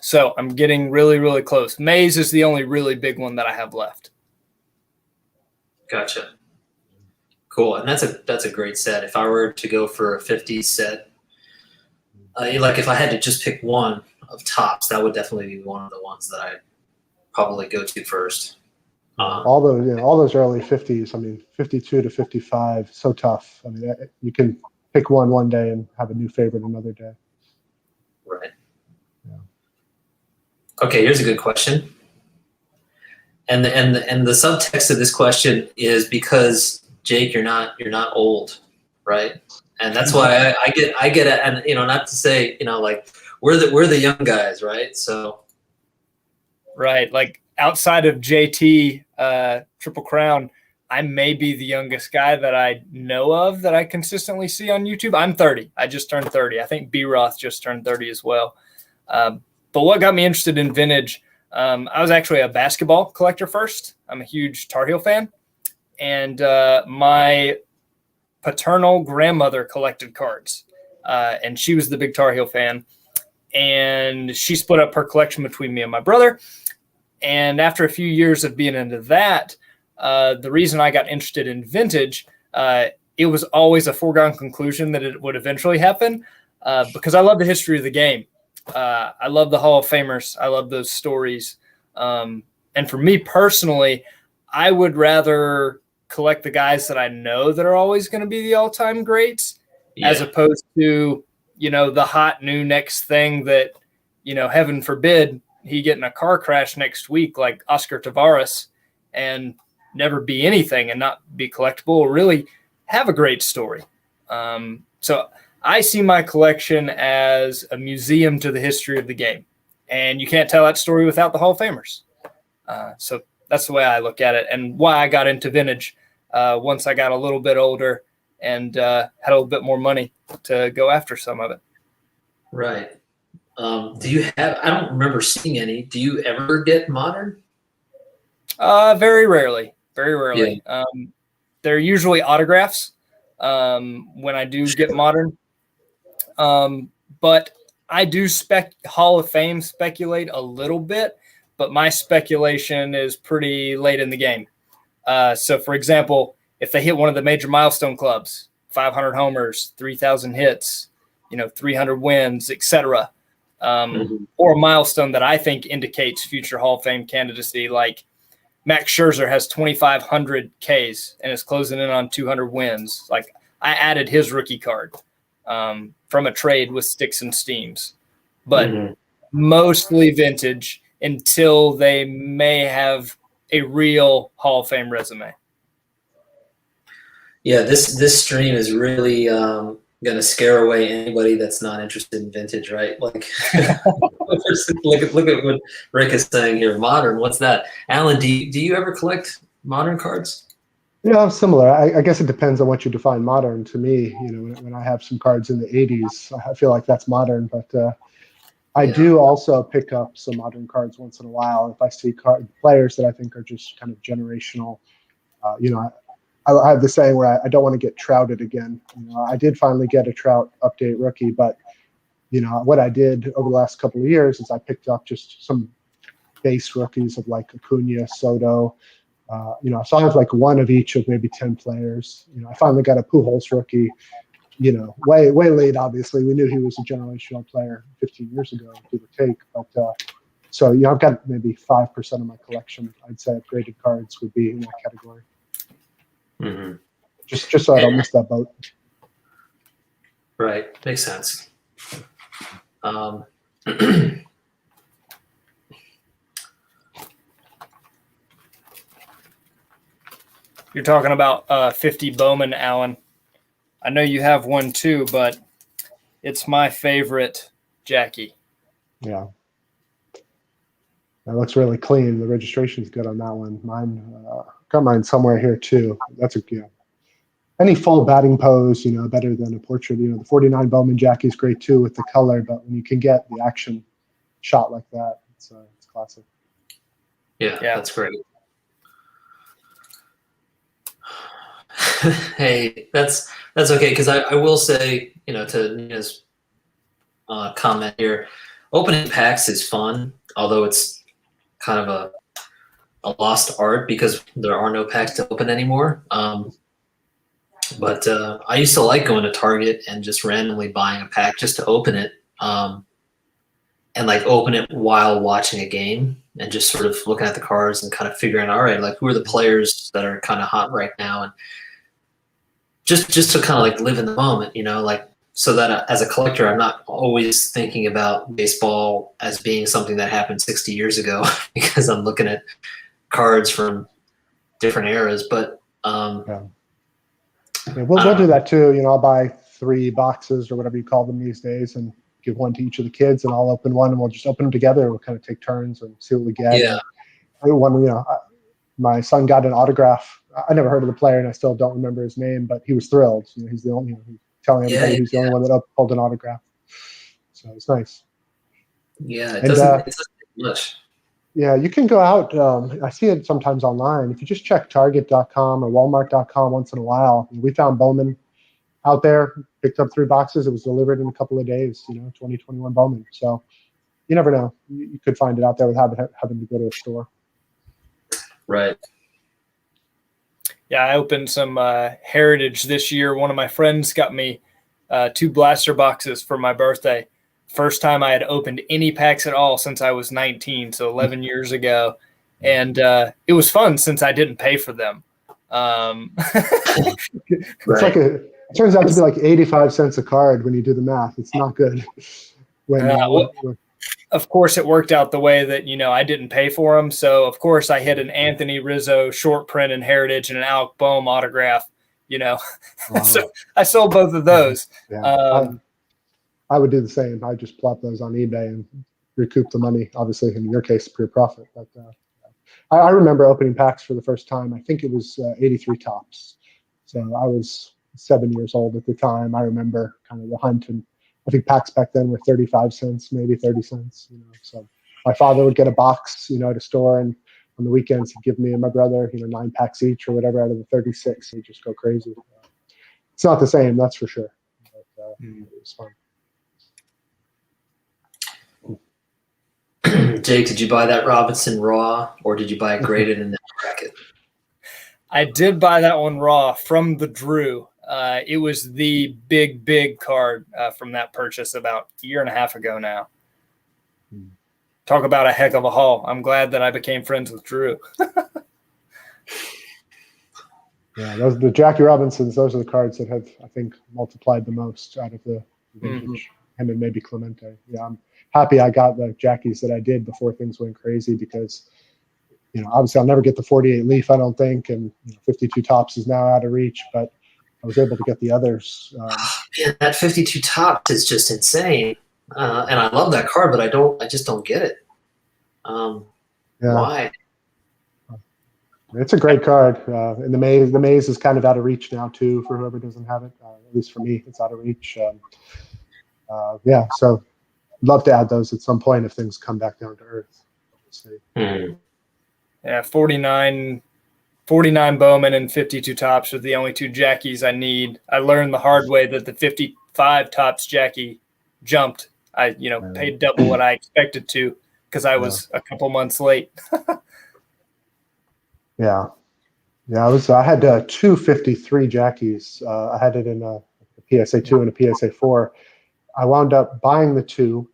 S3: So I'm getting really, really close. Mays is the only really big one that I have left.
S1: Gotcha. Cool. And that's a great set. If I were to go for a 50 set, like if I had to just pick one of tops, that would definitely be one of the ones that I'd probably go to first.
S2: All those early 50s. I mean, 52 to 55, so tough. I mean, you can pick one day and have a new favorite another day.
S1: Right.
S2: Yeah.
S1: Okay, here's a good question. And the subtext of this question is because Jake, you're not old, right? And that's why I get it. And not to say like we're the young guys, right? So
S3: right, like outside of JT Triple Crown, I may be the youngest guy that I know of that I consistently see on YouTube. I'm 30. I just turned 30. I think B-Roth just turned 30 as well. But what got me interested in vintage, I was actually a basketball collector first. I'm a huge Tar Heel fan. And my paternal grandmother collected cards. And she was the big Tar Heel fan. And she split up her collection between me and my brother. And after a few years of being into that, the reason I got interested in vintage, it was always a foregone conclusion that it would eventually happen because I love the history of the game. I love the Hall of Famers. I love those stories. And for me personally, I would rather collect the guys that I know that are always going to be the all-time greats as opposed to, the hot new next thing that, heaven forbid, he get in a car crash next week like Oscar Tavares and never be anything and not be collectible or really have a great story. So I see my collection as a museum to the history of the game. And you can't tell that story without the Hall of Famers. So that's the way I look at it and why I got into vintage once I got a little bit older and had a little bit more money to go after some of it.
S1: Right. Do you have, I don't remember seeing any. Do you ever get modern?
S3: Very rarely. Very rarely. Yeah. They're usually autographs when I do get modern. But I do Hall of Fame speculate a little bit, but my speculation is pretty late in the game. So, for example, if they hit one of the major milestone clubs, 500 homers, 3,000 hits, 300 wins, etc., or a milestone that I think indicates future Hall of Fame candidacy, like Max Scherzer has 2,500 Ks and is closing in on 200 wins. Like I added his rookie card from a trade with Sticks and Steams, but mostly vintage until they may have a real Hall of Fame resume.
S1: Yeah, this stream is really going to scare away anybody that's not interested in vintage, right? Like, look at what Rick is saying here. Modern, what's that? Alan, do you ever collect modern cards?
S2: I'm similar. I guess it depends on what you define modern. To me, when I have some cards in the 80s, I feel like that's modern. But I do also pick up some modern cards once in a while. If I see players that I think are just kind of generational, I have the saying where I don't want to get trouted again. I did finally get a Trout update rookie, but what I did over the last couple of years is I picked up just some base rookies of like Acuna, Soto. So I have like one of each of maybe 10 players. I finally got a Pujols rookie. Way late. Obviously, we knew he was a generational player 15 years ago, give or take. But so I've got maybe 5% of my collection. I'd say upgraded cards would be in that category.
S1: Mm-hmm.
S2: Just so I don't miss that boat.
S1: Right, makes sense.
S3: You're talking about 50 Bowman, Alan. I know you have one too, but it's my favorite Jackie.
S2: Yeah. That looks really clean. The registration's good on that one. Got mine somewhere here too. That's any full batting pose, better than a portrait. The 49 Bowman Jackie is great too with the color, but when you can get the action shot like that, it's classic.
S1: Yeah, that's great. Hey, that's okay, because I will say, to Nina's comment here, opening packs is fun, although it's kind of a lost art because there are no packs to open anymore. But I used to like going to Target and just randomly buying a pack just to open it, and like open it while watching a game and just sort of looking at the cards and kind of figuring, all right, like who are the players that are kind of hot right now, and just to kind of like live in the moment, like so that as a collector, I'm not always thinking about baseball as being something that happened 60 years ago because I'm looking at cards from different eras. But
S2: we'll do that too. I'll buy 3 boxes or whatever you call them these days and give one to each of the kids, and I'll open one, and we'll just open them together. We'll kind of take turns and see what we get.
S1: Yeah.
S2: My son got an autograph. I never heard of the player, and I still don't remember his name, but he was thrilled. He's the only, telling everybody he's the only one that pulled an autograph. So it's nice.
S1: Yeah, it doesn't take much.
S2: Yeah, you can go out. I see it sometimes online. If you just check Target.com or Walmart.com once in a while, we found Bowman out there, picked up 3 boxes. It was delivered in a couple of days, 2021 Bowman. So you never know. You could find it out there without having to go to a store.
S1: Right.
S3: Yeah, I opened some Heritage this year. One of my friends got me 2 blaster boxes for my birthday. First time I had opened any packs at all since I was 19, so 11 years ago. And it was fun since I didn't pay for them.
S2: It's like it turns out to be like 85 cents a card when you do the math. It's not good.
S3: Of course, it worked out the way that, I didn't pay for them. So, of course, I hit an Anthony Rizzo short print in Heritage and an Alec Boehm autograph, Wow. So I sold both of those.
S2: Yeah. I would do the same. I just plop those on eBay and recoup the money, obviously, in your case, pure profit. But I remember opening packs for the first time. I think it was 83 Tops. So I was 7 years old at the time. I remember kind of the hunt, and I think packs back then were 35 cents, maybe 30 cents. So my father would get a box, at a store, and on the weekends he'd give me and my brother, 9 packs each or whatever out of the 36. We'd just go crazy. It's not the same, that's for sure. But, it was fun.
S1: Jake, did you buy that Robinson raw, or did you buy it graded in that bracket?
S3: I did buy that one raw from the Drew. It was the big card from that purchase about a year and a half ago now. Talk about a heck of a haul. I'm glad that I became friends with Drew.
S2: Yeah, the Jackie Robinsons, those are the cards that have, I think, multiplied the most out of the vintage. Him and maybe Clemente. Yeah, I'm happy I got the Jackies that I did before things went crazy because, obviously I'll never get the 48 Leaf, I don't think, and 52 Tops is now out of reach, but I was able to get the others.
S1: Man, that 52 Tops is just insane, and I love that card, but I just don't get it. Why?
S2: It's a great card, and the maze is kind of out of reach now too for whoever doesn't have it. At least for me, it's out of reach. So love to add those at some point if things come back down to earth.
S3: Yeah, 49 Bowman and 52 Tops are the only 2 Jackies I need. I learned the hard way that the 55 Tops Jackie jumped. I paid double what I expected to because I was a couple months late.
S2: I had 253 Jackies. I had it in a PSA 2 and a PSA 4. I wound up buying the 2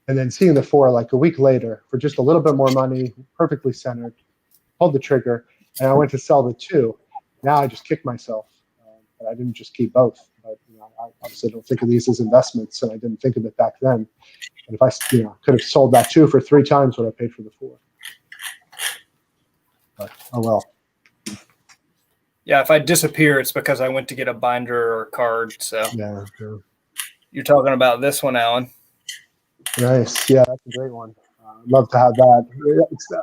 S2: and then seeing the 4 like a week later for just a little bit more money, perfectly centered, pulled the trigger, and I went to sell the 2. Now I just kick myself. But I didn't just keep both. But, I obviously don't think of these as investments, and I didn't think of it back then. And if I could have sold that 2 for 3 times what I paid for the 4. But, oh well.
S3: Yeah, if I disappear, it's because I went to get a binder or a card. So
S2: yeah.
S3: You're talking about this one, Alan.
S2: Nice. Yeah, that's a great one. I'd love to have that.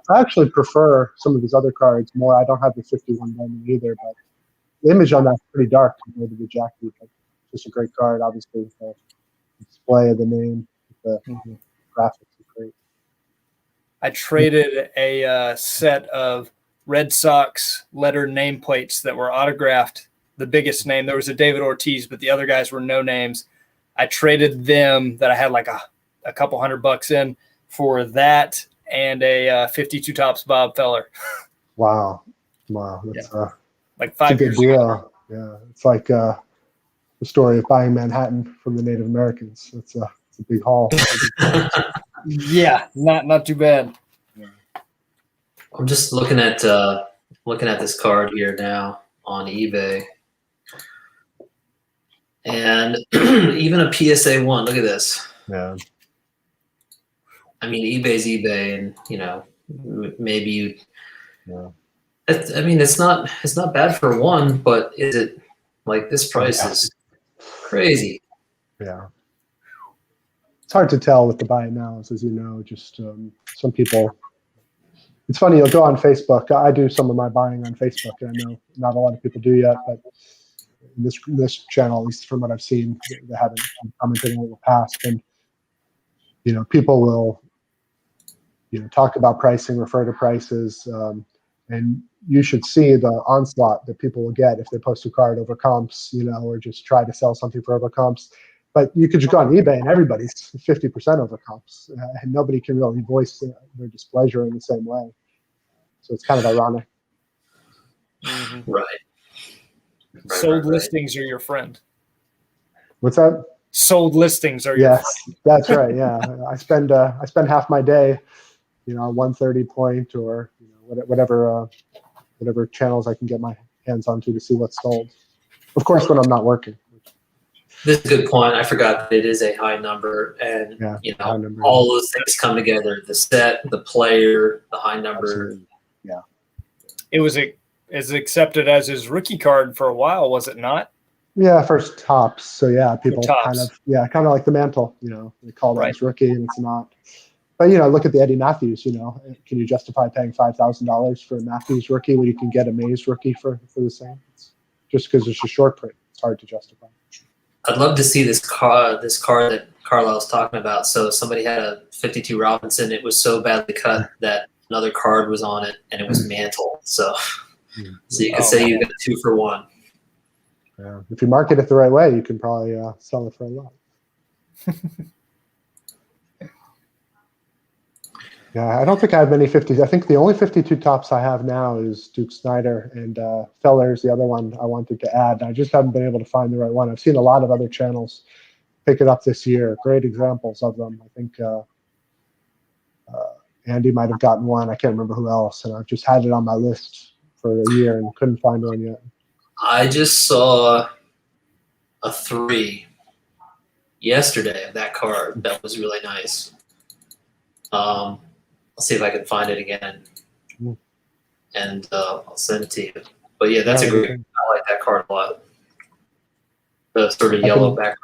S2: I actually prefer some of these other cards more. I don't have the 51 Bowman either, but the image on that's pretty dark compared to the Jackie, but just a great card. Obviously, the display of the name, the graphics is great.
S3: I traded a set of Red Sox lettered nameplates that were autographed. The biggest name, there was a David Ortiz, but the other guys were no names. I traded them that I had like a couple $100 in for that and a 52 Tops Bob Feller.
S2: Wow. That's
S3: like
S2: a
S3: 5
S2: good
S3: years ago.
S2: deal. Yeah, it's like the story of buying Manhattan from the Native Americans. It's a big haul.
S3: Yeah, not too bad.
S1: I'm just looking at this card here now on eBay, and even a PSA 1. Look at this.
S2: Yeah.
S1: I mean, eBay's eBay, and maybe you.
S2: Yeah.
S1: I mean, it's not bad for one, but is it like this price is crazy?
S2: Yeah. It's hard to tell with the buy it nows, as you know. Just some people. It's funny. You'll go on Facebook. I do some of my buying on Facebook, and I know not a lot of people do yet, but in this channel, at least from what I've seen, they haven't commented on it in the past, and people will talk about pricing, refer to prices, and you should see the onslaught that people will get if they post a card over comps, or just try to sell something for over comps. But you could just go on eBay and everybody's 50% over comps, and nobody can really voice their displeasure in the same way. So it's kind of ironic.
S3: Mm-hmm.
S1: Right.
S3: Sold listings are your friend.
S2: What's that?
S3: Sold listings are your
S2: Yes,
S3: friend.
S2: that's right. Yeah, I spend half my day, on 130 Point or whatever channels I can get my hands onto to see what's sold. Of course, when I'm not working.
S1: This is a good point. I forgot that it is a high number, and
S2: high number.
S1: all those things come together: the set, the player, the high number.
S2: Absolutely. Yeah.
S3: It was accepted as his rookie card for a while, was it not?
S2: Yeah, first Tops. So yeah, people
S3: Topps.
S2: kind of like the mantle. They call that
S3: Right.
S2: his rookie, and it's not. But look at the Eddie Matthews. Can you justify paying $5,000 for a Matthews rookie when you can get a Mays rookie for the same? Just because it's a short print, it's hard to justify.
S1: I'd love to see this card that Carlisle's talking about. So somebody had a 52 Robinson. It was so badly cut that another card was on it, and it was mantle. So you could say you got 2 for 1.
S2: Yeah. If you market it the right way, you can probably sell it for a lot. Yeah, I don't think I have many 50s. I think the only 52 Tops I have now is Duke Snyder, and Feller's the other one I wanted to add. I just haven't been able to find the right one. I've seen a lot of other channels pick it up this year. Great examples of them. I think Andy might have gotten one. I can't remember who else, and I've just had it on my list for a year and couldn't find one yet.
S1: I just saw a 3 yesterday of that card. That was really nice. I'll see if I can find it again, and I'll send it to you. But yeah, that's a great. I like that card a lot. The sort of yellow background.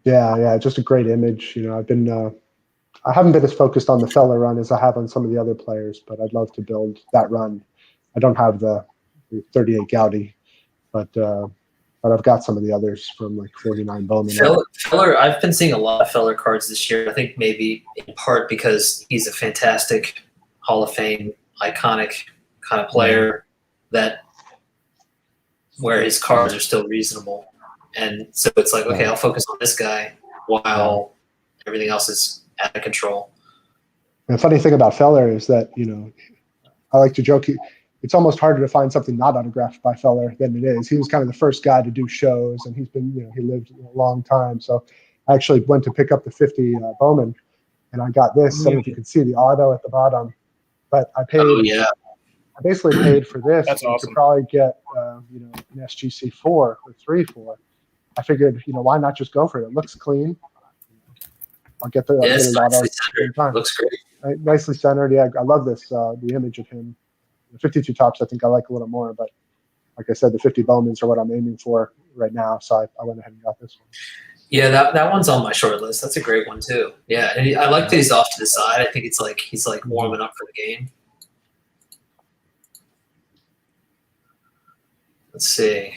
S2: Yeah, just a great image. I haven't been as focused on the Feller run as I have on some of the other players, but I'd love to build that run. I don't have the 38 Gaudy, but I've got some of the others from like 49 Bowman.
S1: Feller, I've been seeing a lot of Feller cards this year. I think maybe in part because he's a fantastic Hall of Fame, iconic kind of player where his cards are still reasonable. And so it's like, okay, I'll focus on this guy while everything else is out of control.
S2: And the funny thing about Feller is that, I like to joke, it's almost harder to find something not autographed by Feller than it is. He was kind of the first guy to do shows, and he's been, he lived a long time. So I actually went to pick up the 50 Bowman, and I got this. I don't know if you can see the auto at the bottom, but I paid.
S1: Oh, yeah.
S2: I basically paid for this.
S3: That's awesome.
S2: To probably get, an SGC 4 or 3 for. I figured, why not just go for it? It looks clean. I'll get the
S1: nicely centered. Looks great.
S2: Nicely centered. Yeah, I love this. The image of him. The 52 Tops, I think I like a little more, but like I said, the 50 Bowmans are what I'm aiming for right now. So I went ahead and got this one.
S1: Yeah, that one's on my short list. That's a great one too. Yeah, and I like that he's off to the side. I think it's like he's like warming up for the game. Let's see.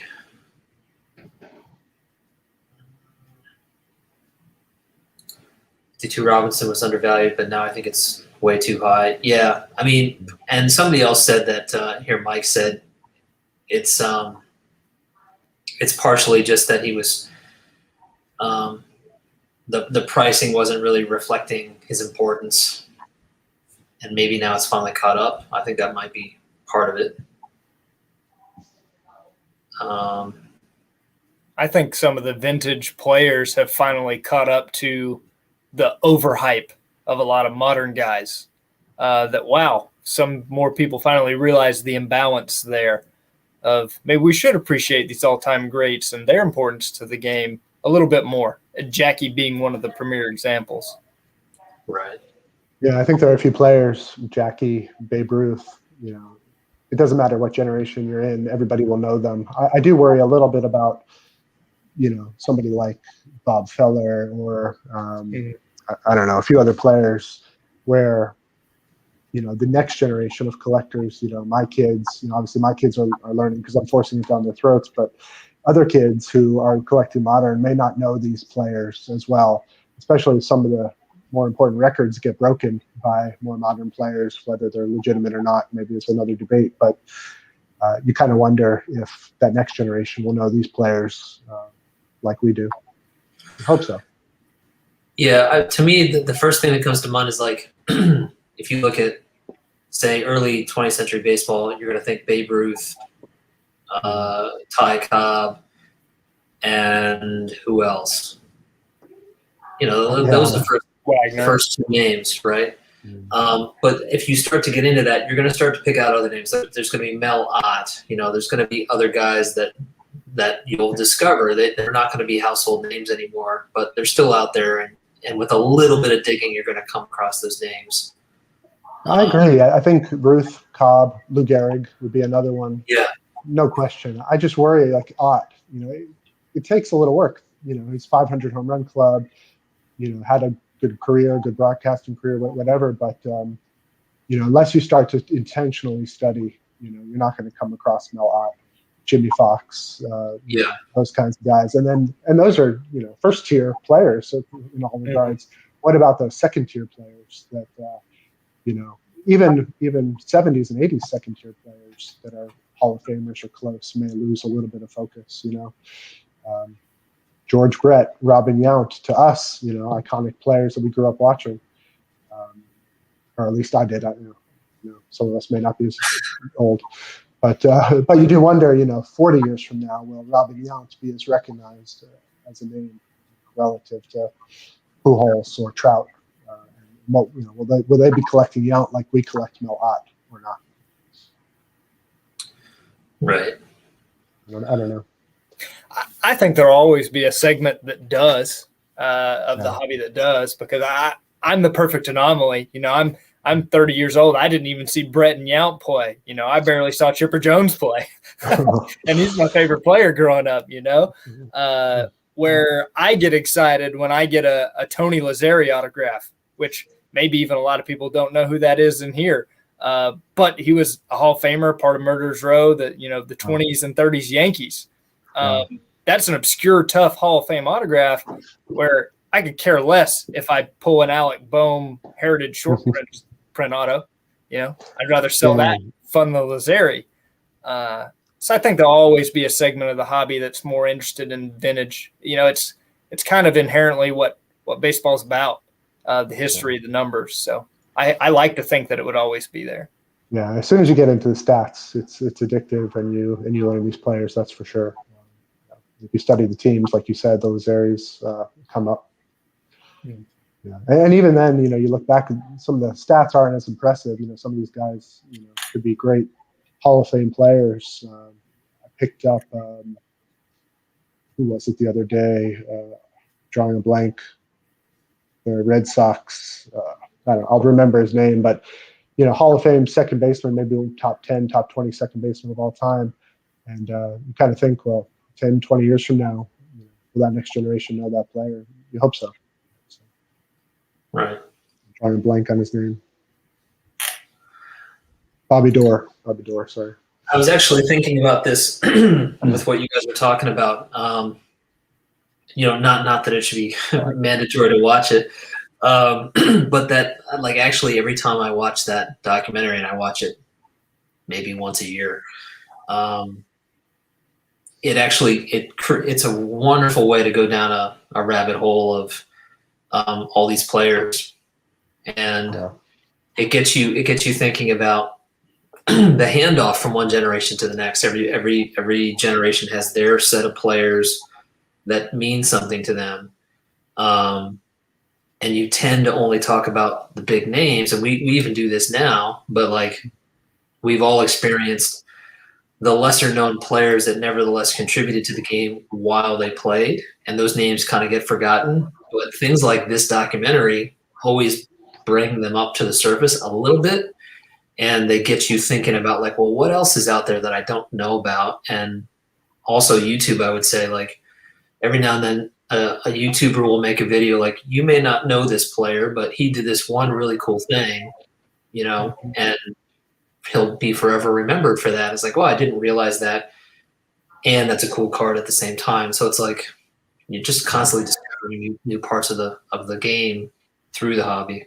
S1: D2 Robinson was undervalued, but now I think it's way too high. Yeah, I mean, and somebody else said that here. Mike said it's partially just that he was the pricing wasn't really reflecting his importance, and maybe now it's finally caught up. I think that might be part of it.
S3: I think some of the vintage players have finally caught up to the overhype of a lot of modern guys. That wow, some more people finally realize the imbalance there of maybe we should appreciate these all-time greats and their importance to the game a little bit more. Jackie being one of the premier examples.
S1: Right.
S2: Yeah, I think there are a few players, Jackie, Babe Ruth, you know, it doesn't matter what generation you're in, everybody will know them. I do worry a little bit about, you know, somebody like Bob Feller or I don't know, a few other players where, you know, the next generation of collectors, you know, my kids, you know, obviously my kids are learning because I'm forcing it down their throats, but other kids who are collecting modern may not know these players as well, especially some of the more important records get broken by more modern players, whether they're legitimate or not. Maybe it's another debate, but you kind of wonder if that next generation will know these players like we do. I hope so.
S1: Yeah, to me, the first thing that comes to mind is like, if you look at, say, early 20th century baseball, you're going to think Babe Ruth, Ty Cobb, and who else? You know, those are the first two names, right? But if you start to get into that, you're going to start to pick out other names. There's going to be Mel Ott. You know, there's going to be other guys that you'll discover that they're not going to be household names anymore, but they're still out there. And with a little bit of digging, you're going to come across those names.
S2: I agree. I think Ruth, Cobb, Lou Gehrig would be another one.
S1: Yeah.
S2: No question. I just worry, like Ott, you know, it takes a little work. You know, he's 500 home run club, you know, had a good career, good broadcasting career, whatever. But, you know, unless you start to intentionally study, you know, you're not going to come across Mel Ott, Jimmy Fox, those kinds of guys. And those are, you know, first tier players so in all regards. What about those second tier players that, you know, even 70s and 80s second tier players that are Hall of Famers or close may lose a little bit of focus, you know. George Brett, Robin Yount, to us, you know, iconic players that we grew up watching, or at least I did. You know, some of us may not be as old, but you do wonder, you know, 40 years from now, will Robin Yount be as recognized as a name relative to Pujols or Trout? You know, will they be collecting Yount like we collect Mel Ott or not?
S1: Right.
S2: I don't know.
S3: I think there'll always be a segment that does of the hobby that does, because I'm the perfect anomaly. You know, I'm 30 years old. I didn't even see Brett and Yount play. You know, I barely saw Chipper Jones play, and he's my favorite player growing up. You know, where I get excited when I get a Tony Lazzeri autograph, which maybe even a lot of people don't know who that is in here. But he was a Hall of Famer, part of Murderers Row, the 20s and 30s Yankees. That's an obscure, tough Hall of Fame autograph where I could care less if I pull an Alec Boehm Heritage short print auto. You know, I'd rather sell that fund the Lazzeri. So I think there'll always be a segment of the hobby that's more interested in vintage. You know, it's kind of inherently what baseball's about, the history, the numbers. So I like to think that it would always be there.
S2: Yeah, as soon as you get into the stats, it's addictive, and you learn these players. That's for sure. If you study the teams, like you said, those areas come up. Yeah, and even then, you know, you look back, and some of the stats aren't as impressive. You know, some of these guys, you know, could be great Hall of Fame players. I picked up who was it the other day? Drawing a blank. The Red Sox. I don't know, I'll remember his name, but you know, Hall of Fame second baseman, maybe top 10, top 20 second baseman of all time. And you kind of think, well, 10, 20 years from now, you know, will that next generation know that player? You hope so.
S1: Right.
S2: I'm drawing a blank on his name. Bobby Doerr, sorry.
S1: I was actually thinking about this with what you guys were talking about. Not that it should be mandatory to watch it, but that like actually every time I watch that documentary, and I watch it maybe once a year, it's a wonderful way to go down a rabbit hole of all these players, and it gets you thinking about the handoff from one generation to the next. Every generation has their set of players that mean something to them, and you tend to only talk about the big names. And we even do this now, but like we've all experienced the lesser known players that nevertheless contributed to the game while they played, and those names kind of get forgotten. But things like this documentary always bring them up to the surface a little bit, and they get you thinking about like, well, what else is out there that I don't know about? And also YouTube, I would say, like every now and then a YouTuber will make a video like, you may not know this player, but he did this one really cool thing, and he'll be forever remembered for that. It's like, well, I didn't realize that, and that's a cool card at the same time. So it's like you're just constantly discovering new parts of the game through the hobby.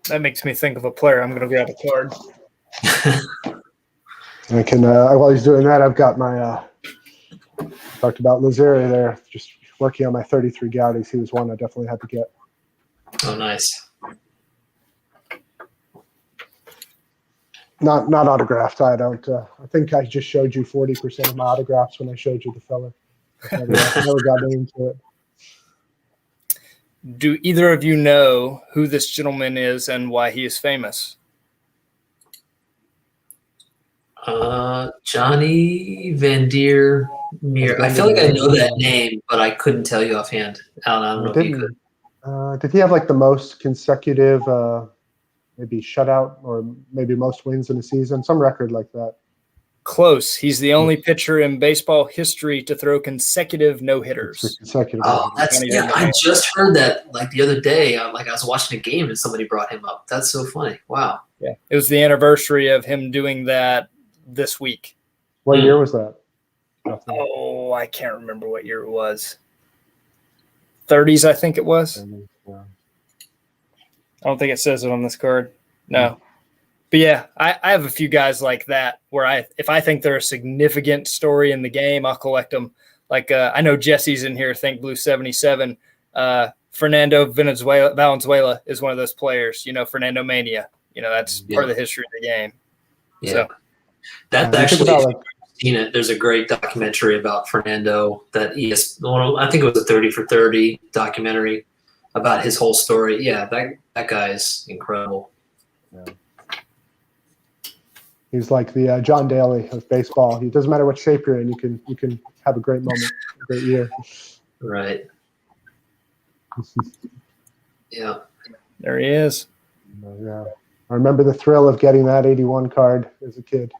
S3: That makes me think of a player. I'm going to grab a card.
S2: I can, while he's doing that, I've got my, talked about Lazeri there, just working on my 33 Gaudis. He was one I definitely had to get.
S1: Oh, nice.
S2: Not autographed. I don't, I think I just showed you 40% of my autographs when I showed you the fella. I never got into it.
S3: Do either of you know who this gentleman is and why he is famous?
S1: Johnny Vandermeer. I feel like I know that name, but I couldn't tell you offhand. Alan, I don't know if you could.
S2: Did he have like the most consecutive, maybe shutout or maybe most wins in a season? Some record like that.
S3: Close. He's the only pitcher in baseball history to throw consecutive no-hitters.
S2: Consecutive.
S1: Oh, I just heard that like the other day. Like I was watching a game and somebody brought him up. That's so funny. Wow.
S3: Yeah, it was the anniversary of him doing that this week.
S2: What year was that?
S3: Oh, I can't remember what year it was. 30s, I think it was. I don't think it says it on this card. No. But yeah, I have a few guys like that where if I think they're a significant story in the game, I'll collect them. Like I know Jesse's in here, Think Blue 77. Fernando Valenzuela is one of those players, Fernando Mania. That's part of the history of the game.
S1: Yeah.
S3: So,
S1: that's actually, if you've seen it, there's a great documentary about Fernando that I think it was a 30 for 30 documentary about his whole story. Yeah, that guy is incredible.
S2: Yeah. He's like the John Daly of baseball. It doesn't matter what shape you're in, you can have a great moment, a great year.
S1: Right. Yeah.
S3: There he is.
S2: Yeah. I remember the thrill of getting that 81 card as a kid.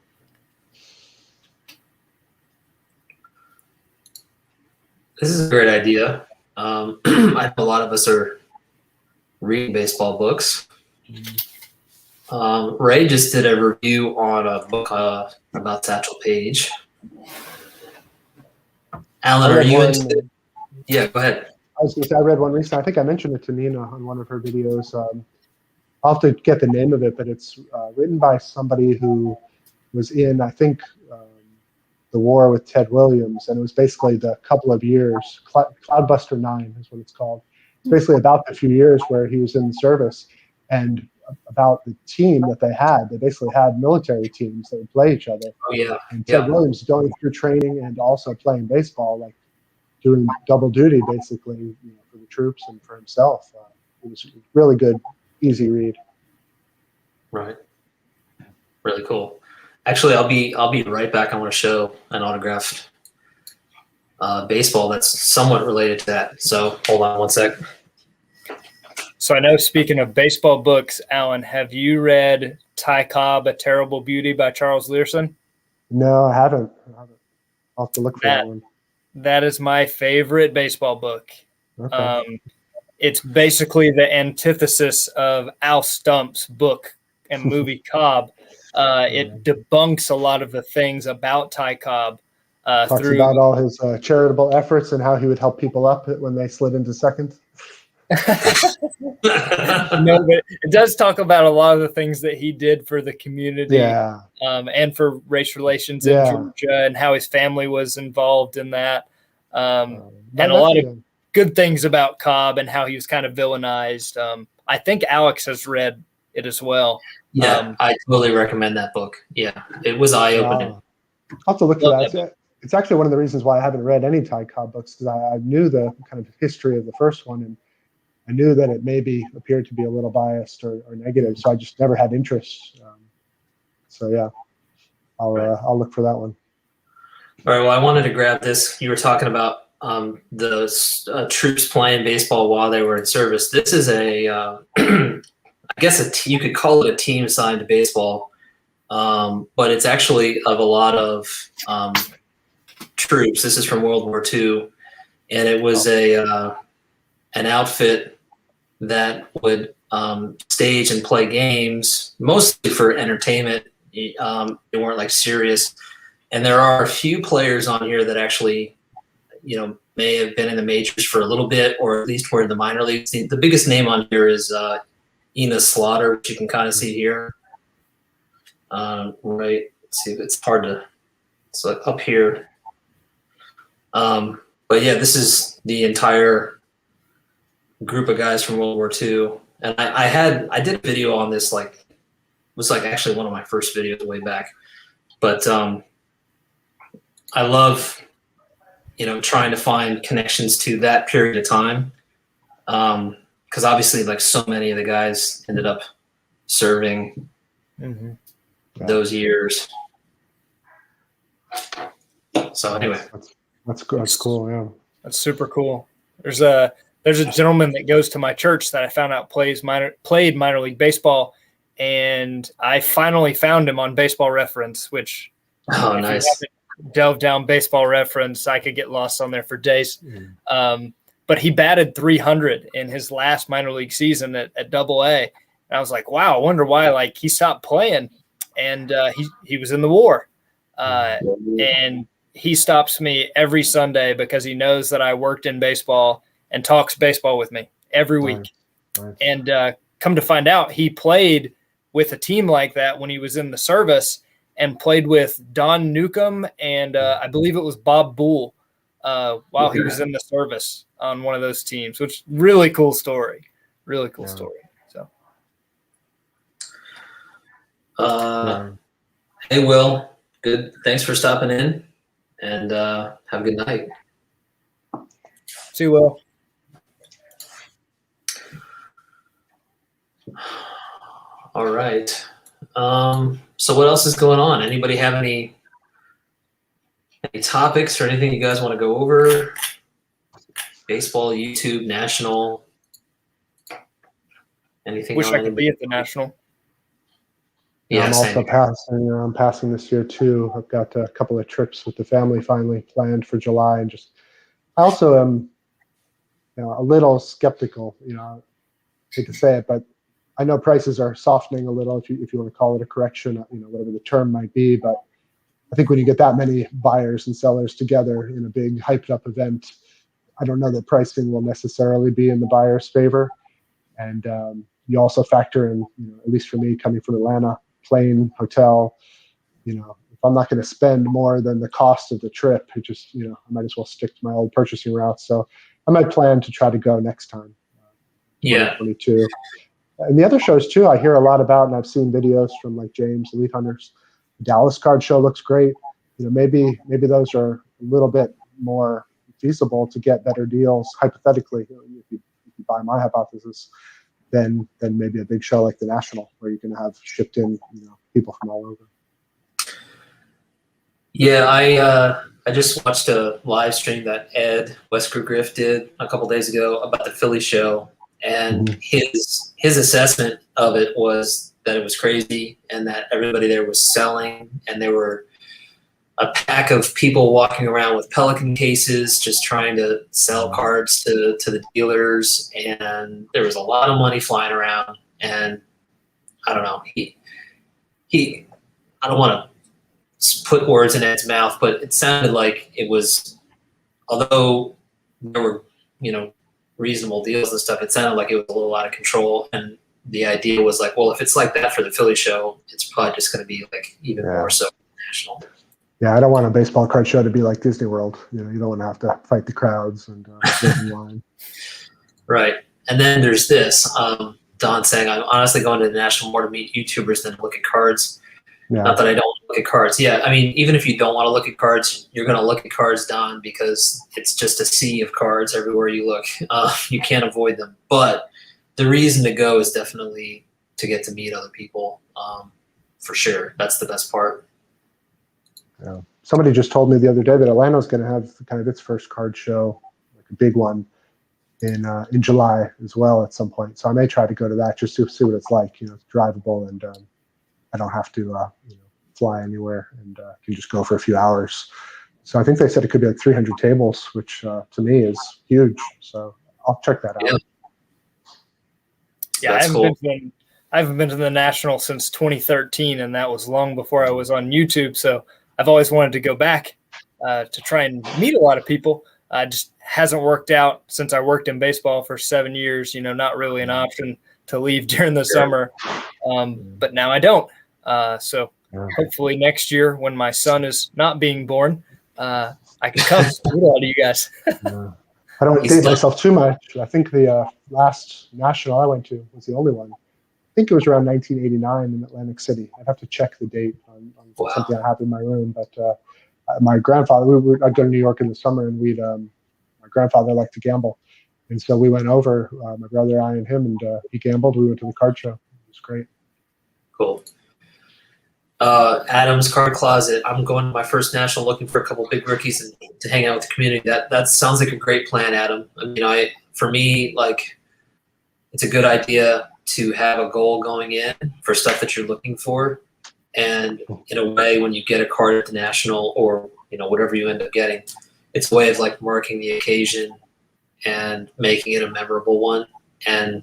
S1: This is a great idea. I know a lot of us are reading baseball books. Ray just did a review on a book about Satchel Paige. Alan, are you interested? Yeah, go ahead.
S2: I was going to say, I read one recently. I think I mentioned it to Nina on one of her videos. I'll have to get the name of it, but it's written by somebody who was in, I think, the war with Ted Williams, and it was basically the couple of years. Cloudbuster 9 is what it's called. It's basically about the few years where he was in the service, and about the team that they had. They basically had military teams that would play each other.
S1: Oh, yeah.
S2: And Ted Williams going through training and also playing baseball, like doing double duty basically, for the troops and for himself. It was a really good, easy read.
S1: Right. Really cool. Actually, I'll be right back. I want to show an autographed baseball that's somewhat related to that. So hold on one sec.
S3: So I know, speaking of baseball books, Alan, have you read Ty Cobb, A Terrible Beauty by Charles Learson?
S2: No, I haven't. I'll have to look for that one.
S3: That is my favorite baseball book.
S2: Okay.
S3: It's basically the antithesis of Al Stump's book and movie Cobb, it debunks a lot of the things about Ty Cobb.
S2: Talks about all his charitable efforts and how he would help people up when they slid into second.
S3: No, but it does talk about a lot of the things that he did for the community, and for race relations in Georgia, and how his family was involved in that, and a lot of good things about Cobb and how he was kind of villainized. I think Alex has read it as well.
S1: Yeah, I totally recommend that book. Yeah, it was eye-opening.
S2: I'll have to look for that. It's actually one of the reasons why I haven't read any Ty Cobb books, because I knew the kind of history of the first one, and I knew that it maybe appeared to be a little biased or negative, so I just never had interest. So yeah, I'll look for that one.
S1: All right. Well, I wanted to grab this. You were talking about the troops playing baseball while they were in service. This is I guess you could call it a team assigned baseball, but it's actually of a lot of troops. This is from World War II, and it was an outfit that would stage and play games mostly for entertainment. They weren't like serious. And there are a few players on here that actually, may have been in the majors for a little bit, or at least were in the minor leagues. The biggest name on here is Enos Slaughter, which you can kind of see here. Right. Let's see if it's hard to. It's like up here. But yeah, this is the entire group of guys from World War II, and I did a video on this. It was actually one of my first videos way back. But I love, trying to find connections to that period of time, because obviously, so many of the guys ended up serving those years. So anyway,
S2: that's cool. Yeah,
S3: that's super cool. There's a gentleman that goes to my church that I found out played minor league baseball, and I finally found him on Baseball Reference, which
S1: nice.
S3: If you haven't delved down Baseball Reference, I could get lost on there for days. But he batted 300 in his last minor league season at Double A, and I was like, wow, I wonder why he stopped playing, and he was in the war, and he stops me every Sunday because he knows that I worked in baseball and talks baseball with me every week.
S2: Nice.
S3: And come to find out, he played with a team like that when he was in the service, and played with Don Newcomb and I believe it was Bob Bull while he was in the service on one of those teams, which really cool story. Really cool story. So,
S1: hey, Will, good. Thanks for stopping in, and have a good night.
S3: See you, Will.
S1: All right. So what else is going on? Anybody have any topics or anything you guys want to go over? Baseball, YouTube, national, anything?
S3: Wish I could be at the national.
S2: Yeah, I'm also passing. I'm passing this year too. I've got a couple of trips with the family finally planned for July, and I also am, a little skeptical. I hate to say it, but I know prices are softening a little, if you want to call it a correction, whatever the term might be. But I think when you get that many buyers and sellers together in a big hyped up event, I don't know that pricing will necessarily be in the buyer's favor. And you also factor in, at least for me coming from Atlanta, plane, hotel, if I'm not going to spend more than the cost of the trip, it just, I might as well stick to my old purchasing route. So I might plan to try to go next time. 2022. And the other shows too, I hear a lot about, and I've seen videos from James, the Leaf Hunters. The Dallas card show looks great. Maybe those are a little bit more feasible to get better deals, hypothetically, if you buy my hypothesis, than maybe a big show like the National, where you can have shipped in, people from all over.
S1: Yeah, I just watched a live stream that Ed Wesker-Griff did a couple days ago about the Philly show, and his assessment of it was that it was crazy and that everybody there was selling, and there were a pack of people walking around with Pelican cases just trying to sell cards to the dealers, and there was a lot of money flying around. And I don't know, I don't want to put words in Ed's mouth, but it sounded like it was, although there were, reasonable deals and stuff, it sounded like it was a little out of control. And the idea was like, well, if it's like that for the Philly show, it's probably just going to be like even more so national.
S2: Yeah, I don't want a baseball card show to be like Disney World. You don't want to have to fight the crowds and wait in line.
S1: Right. And then there's this, Don saying, I'm honestly going to the national more to meet YouTubers than look at cards.
S2: Yeah.
S1: Not that I don't look at cards. Yeah, I mean, even if you don't want to look at cards, you're going to look at cards, Don, because it's just a sea of cards everywhere you look. You can't avoid them. But the reason to go is definitely to get to meet other people, for sure. That's the best part.
S2: Yeah. Somebody just told me the other day that Atlanta's going to have kind of its first card show, like a big one, in July as well at some point. So I may try to go to that just to see what it's like. It's drivable and I don't have to fly anywhere and can just go for a few hours. So I think they said it could be like 300 tables, which to me is huge. So I'll check that out.
S3: Yeah, I haven't been to the National since 2013, and that was long before I was on YouTube. So I've always wanted to go back to try and meet a lot of people. Just hasn't worked out since I worked in baseball for 7 years. Not really an option to leave during the summer, but now I don't. So hopefully next year, when my son is not being born, I can come meet a lot of you guys.
S2: I don't date myself too much. I think the last national I went to was the only one. I think it was around 1989 in Atlantic City. I'd have to check the date on something I have in my room. But my grandfather, I'd go to New York in the summer, and my grandfather liked to gamble. And so we went over, my brother, I, and him, and he gambled. We went to the card show. It was great.
S1: Cool. Adam's Card Closet. I'm going to my first national looking for a couple big rookies and to hang out with the community. That sounds like a great plan, Adam. I mean, for me, like, it's a good idea to have a goal going in for stuff that you're looking for. And in a way, when you get a card at the national or, whatever you end up getting, it's a way of like marking the occasion and making it a memorable one. And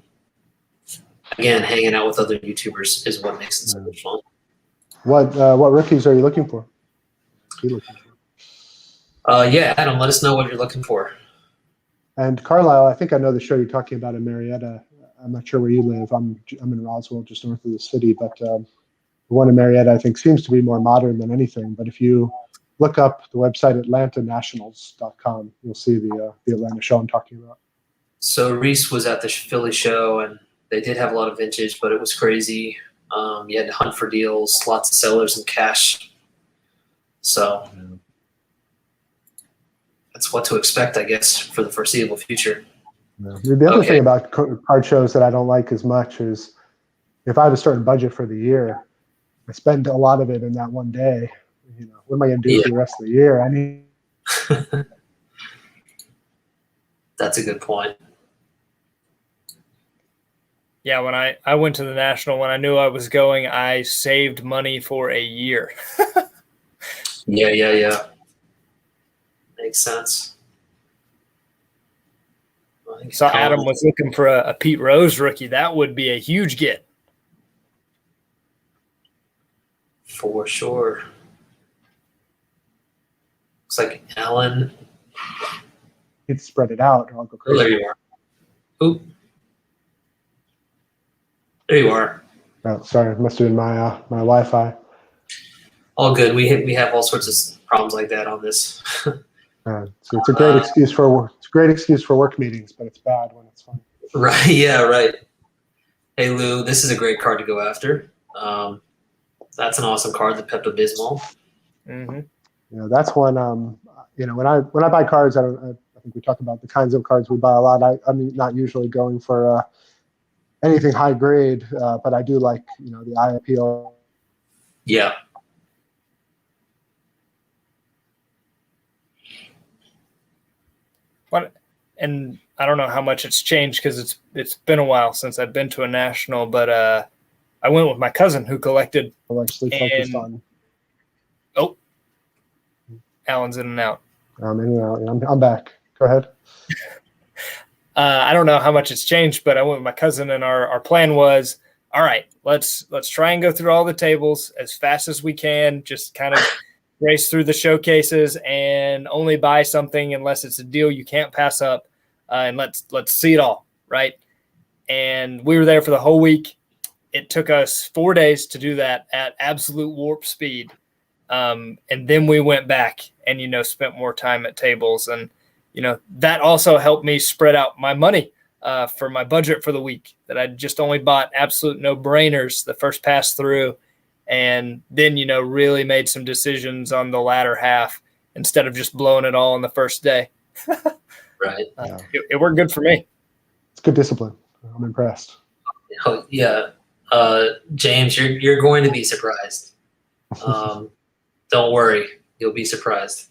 S1: again, hanging out with other YouTubers is what makes it so much fun.
S2: What rookies are you looking for?
S1: Yeah, Adam, let us know what you're looking for.
S2: And Carlisle, I think I know the show you're talking about in Marietta. I'm not sure where you live. I'm in Roswell, just north of the city. But the one in Marietta, I think, seems to be more modern than anything. But if you look up the website atlantanationals.com, you'll see the Atlanta show I'm talking about.
S1: So Reese was at the Philly show, and they did have a lot of vintage, but it was crazy. You had to hunt for deals, lots of sellers and cash. So that's what to expect, I guess, for the foreseeable future.
S2: Yeah. The other thing about card shows that I don't like as much is if I have a certain budget for the year, I spend a lot of it in that one day. What am I going to do for the rest of the year? I need.
S1: That's a good point.
S3: Yeah, when I went to the National, when I knew I was going, I saved money for a year.
S1: Yeah. Makes sense.
S3: So Adam was looking for a Pete Rose rookie. That would be a huge get.
S1: For sure. Looks like Alan.
S2: You'd spread it out, or I'll go crazy.
S1: There you are. Oop. There you are.
S2: Oh, sorry, it must have been my Wi-Fi.
S1: All good. We have all sorts of problems like that on this.
S2: So it's a great excuse for work. It's a great excuse for work meetings, but it's bad when it's fun.
S1: Right. Yeah. Right. Hey Lou, this is a great card to go after. That's an awesome card, the Pepto-Bismol.
S3: Mm-hmm.
S2: That's one. When I buy cards, I think we talk about the kinds of cards we buy a lot. I'm not usually going for anything high grade, but I do like the eye appeal.
S1: Yeah.
S3: And I don't know how much it's changed because it's been a while since I've been to a national, but I went with my cousin who collected.
S2: I'm actually focused on.
S3: Oh, Alan's in and out.
S2: I'm back. Go ahead.
S3: I don't know how much it's changed, but I went with my cousin, and our plan was all right, let's try and go through all the tables as fast as we can, just kind of race through the showcases and only buy something unless it's a deal you can't pass up, and let's see it all, right? And we were there for the whole week. It took us 4 days to do that at absolute warp speed. And then we went back and, spent more time at tables. And, that also helped me spread out my money for my budget for the week, that I just only bought absolute no-brainers the first pass through, and then, really made some decisions on the latter half instead of just blowing it all on the first day.
S1: Right.
S3: It worked good for me.
S2: It's good discipline. I'm impressed.
S1: Oh, yeah. James, you're going to be surprised. Don't worry. You'll be surprised.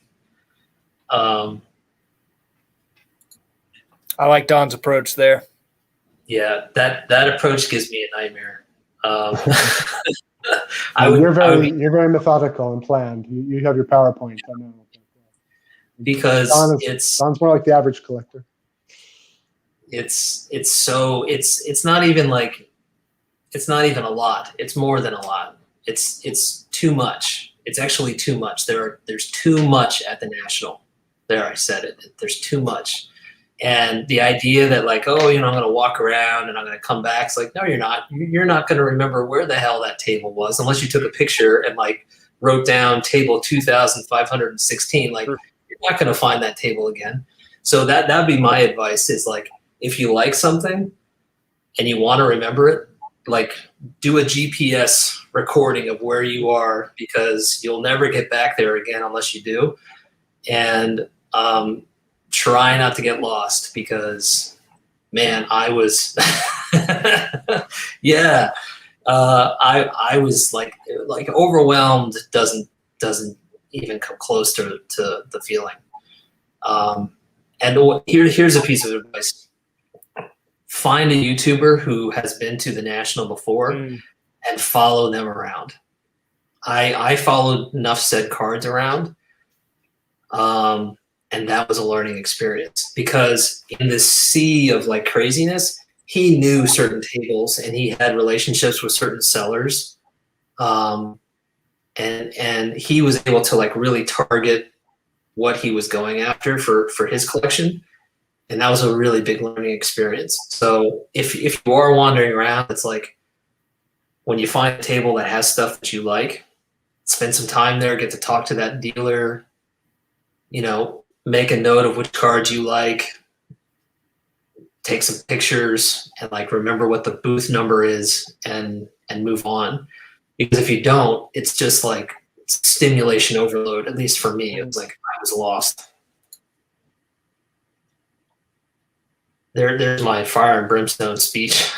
S3: I like Don's approach there.
S1: Yeah, that approach gives me a nightmare.
S2: You're very methodical and planned. You have your PowerPoint. I know.
S1: Because
S2: Don's more like the average collector.
S1: It's not even like, it's not even a lot. It's more than a lot. It's too much. It's actually too much. There's too much at the National. There, I said it. There's too much. And the idea that like, I'm going to walk around and I'm going to come back. It's like, no, you're not. You're not going to remember where the hell that table was unless you took a picture and like wrote down table 2,516. Like, you're not going to find that table again. So that'd be my advice, is like, if you like something and you want to remember it, like, do a GPS recording of where you are, because you'll never get back there again unless you do. And try not to get lost, because, man, I was, yeah, I was like overwhelmed. Doesn't even come close to the feeling. And here's a piece of advice. Find a YouTuber who has been to the National before and follow them around. I followed Enough Said Cards around, and that was a learning experience, because in this sea of like craziness, he knew certain tables and he had relationships with certain sellers, and he was able to like really target what he was going after for his collection. And that was a really big learning experience. So if you are wandering around, it's like, when you find a table that has stuff that you like, spend some time there, get to talk to that dealer, make a note of which cards you like, take some pictures, and like remember what the booth number is, and move on. Because if you don't, it's just like stimulation overload. At least for me, it was like I was lost. There's my fire and brimstone speech.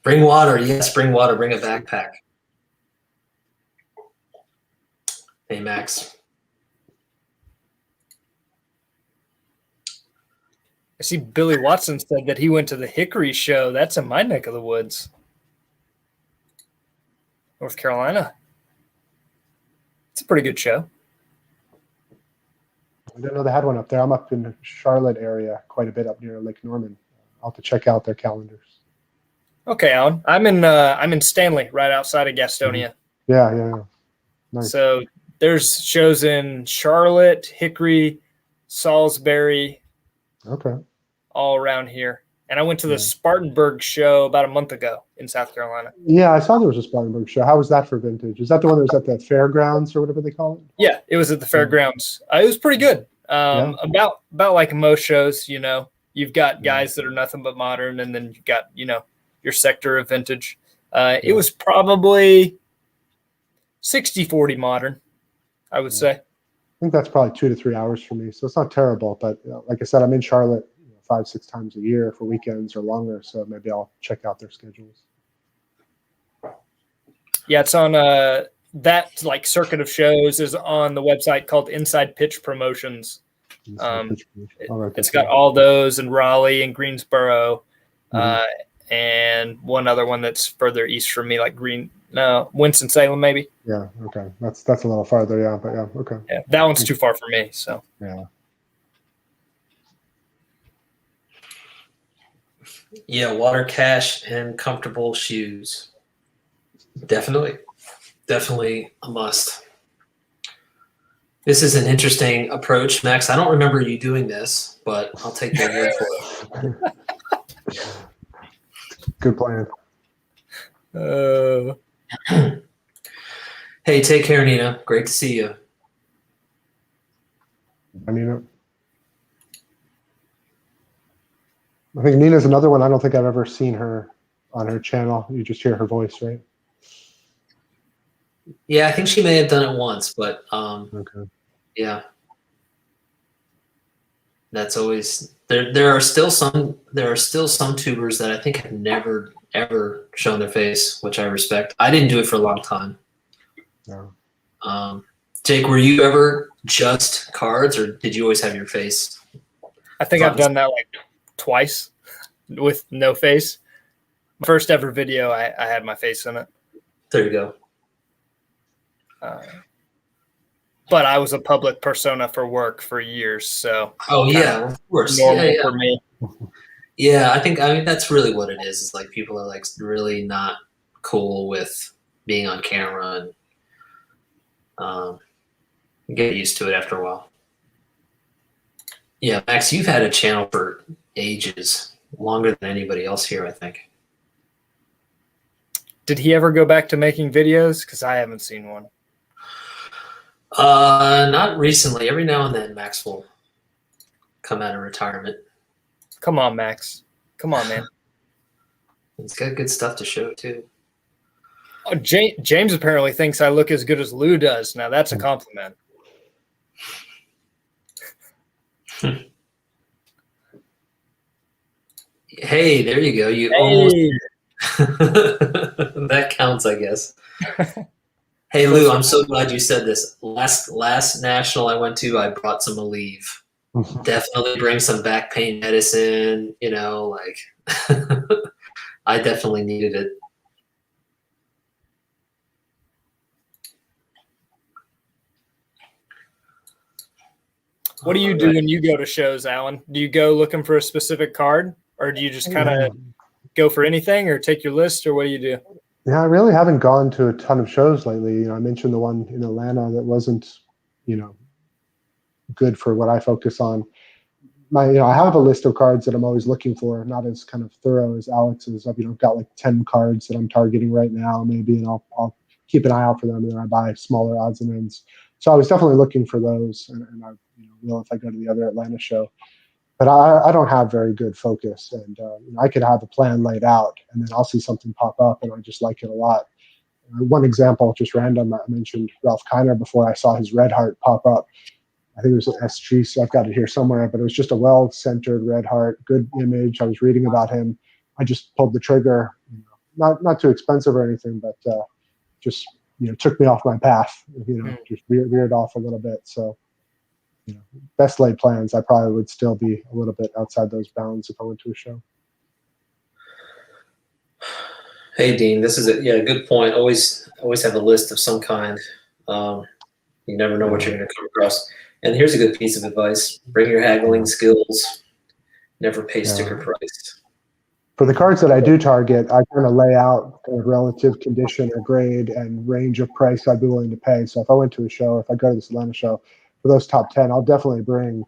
S1: Bring water. Yes, bring water. Bring a backpack. Hey, Max.
S3: I see Billy Watson said that he went to the Hickory show. That's in my neck of the woods. North Carolina. It's a pretty good show.
S2: I didn't know they had one up there. I'm up in the Charlotte area quite a bit, up near Lake Norman. I'll have to check out their calendars.
S3: Okay, Alan. I'm in Stanley, right outside of Gastonia.
S2: Yeah. Nice.
S3: So there's shows in Charlotte, Hickory, Salisbury.
S2: Okay.
S3: All around here. And I went to the Spartanburg show about a month ago in South Carolina.
S2: Yeah, I saw there was a Spartanburg show. How was that for vintage? Is that the one that was at the fairgrounds or whatever they call it?
S3: Yeah, it was at the fairgrounds. It was pretty good. About like most shows, you've got guys that are nothing but modern, and then you've got, your sector of vintage. It was probably 60-40 modern, I would say.
S2: I think that's probably 2 to 3 hours for me. So it's not terrible. But like I said, I'm in Charlotte 5-6 times a year for weekends or longer. So maybe I'll check out their schedules.
S3: Yeah, it's on that like circuit of shows is on the website called Inside Pitch Promotions. It's got all those in Raleigh and Greensboro, and one other one that's further east from me, like Winston-Salem, maybe.
S2: Yeah, okay. That's a little farther, yeah, but yeah, okay.
S3: Yeah, that one's too far for me, so.
S2: Yeah.
S1: Yeah, water cache and comfortable shoes. Definitely. Definitely a must. This is an interesting approach, Max. I don't remember you doing this, but I'll take your word for
S2: Good plan.
S3: Uh,
S1: it. Hey, take care, Nina. Great to see you.
S2: I mean, I think Nina's another one. I don't think I've ever seen her on her channel. You just hear her voice, right?
S1: Yeah, I think she may have done it once, but
S2: Okay.
S1: yeah, that's always there. There are still some tubers that I think have never ever shown their face, which I respect. I didn't do it for a long time.
S2: Yeah.
S1: Jake, were you ever just cards, or did you always have your face?
S3: I think I've done that like twice with no face. My first ever video, I had my face in it.
S1: There you go.
S3: But I was a public persona for work for years, so
S1: Oh yeah, of course.
S3: normal
S1: Yeah.
S3: for me.
S1: Yeah, I mean that's really what it is. Is like people are like really not cool with being on camera, and you get used to it after a while. Yeah, Max, you've had a channel for ages, longer than anybody else here, I think.
S3: Did he ever go back to making videos? Because I haven't seen one.
S1: Not recently. Every now and then, Max will come out of retirement.
S3: Come on, Max. Come on, man.
S1: He's got good stuff to show too.
S3: Oh, James apparently thinks I look as good as Lou does. Now that's a compliment.
S1: Hey, there you go. You almost that counts, I guess. Hey Lou, I'm so glad you said this. Last national I went to, I brought some Aleve. Definitely bring some back pain medicine. You know, like I definitely needed it.
S3: What do you do when you go to shows, Alan? Do you go looking for a specific card, or do you just kind of go for anything, or take your list, or what do you do?
S2: Yeah, I really haven't gone to a ton of shows lately. You know, I mentioned the one in Atlanta that wasn't, you know, good for what I focus on. I have a list of cards that I'm always looking for, not as kind of thorough as Alex's. I've got like 10 cards that I'm targeting right now, maybe, and I'll keep an eye out for them, and then I buy smaller odds and ends. So I was definitely looking for those, and I will if I go to the other Atlanta show. But I don't have very good focus, and I could have a plan laid out, and then I'll see something pop up, and I just like it a lot. One example, just random, I mentioned Ralph Kiner before. I saw his Red Heart pop up. I think it was an SG, so I've got it here somewhere, but it was just a well-centered Red Heart, good image. I was reading about him. I just pulled the trigger, not too expensive or anything, but just took me off my path, just veered off a little bit. So, best laid plans, I probably would still be a little bit outside those bounds if I went to a show.
S1: Hey Dean, this is a good point. Always have a list of some kind. You never know what you're going to come across. And here's a good piece of advice: bring your haggling skills. Never pay sticker price.
S2: For the cards that I do target, I kind of lay out kind of relative condition or grade and range of price I'd be willing to pay. So if I went to a show, if I go to this Atlanta show, for those top 10, I'll definitely bring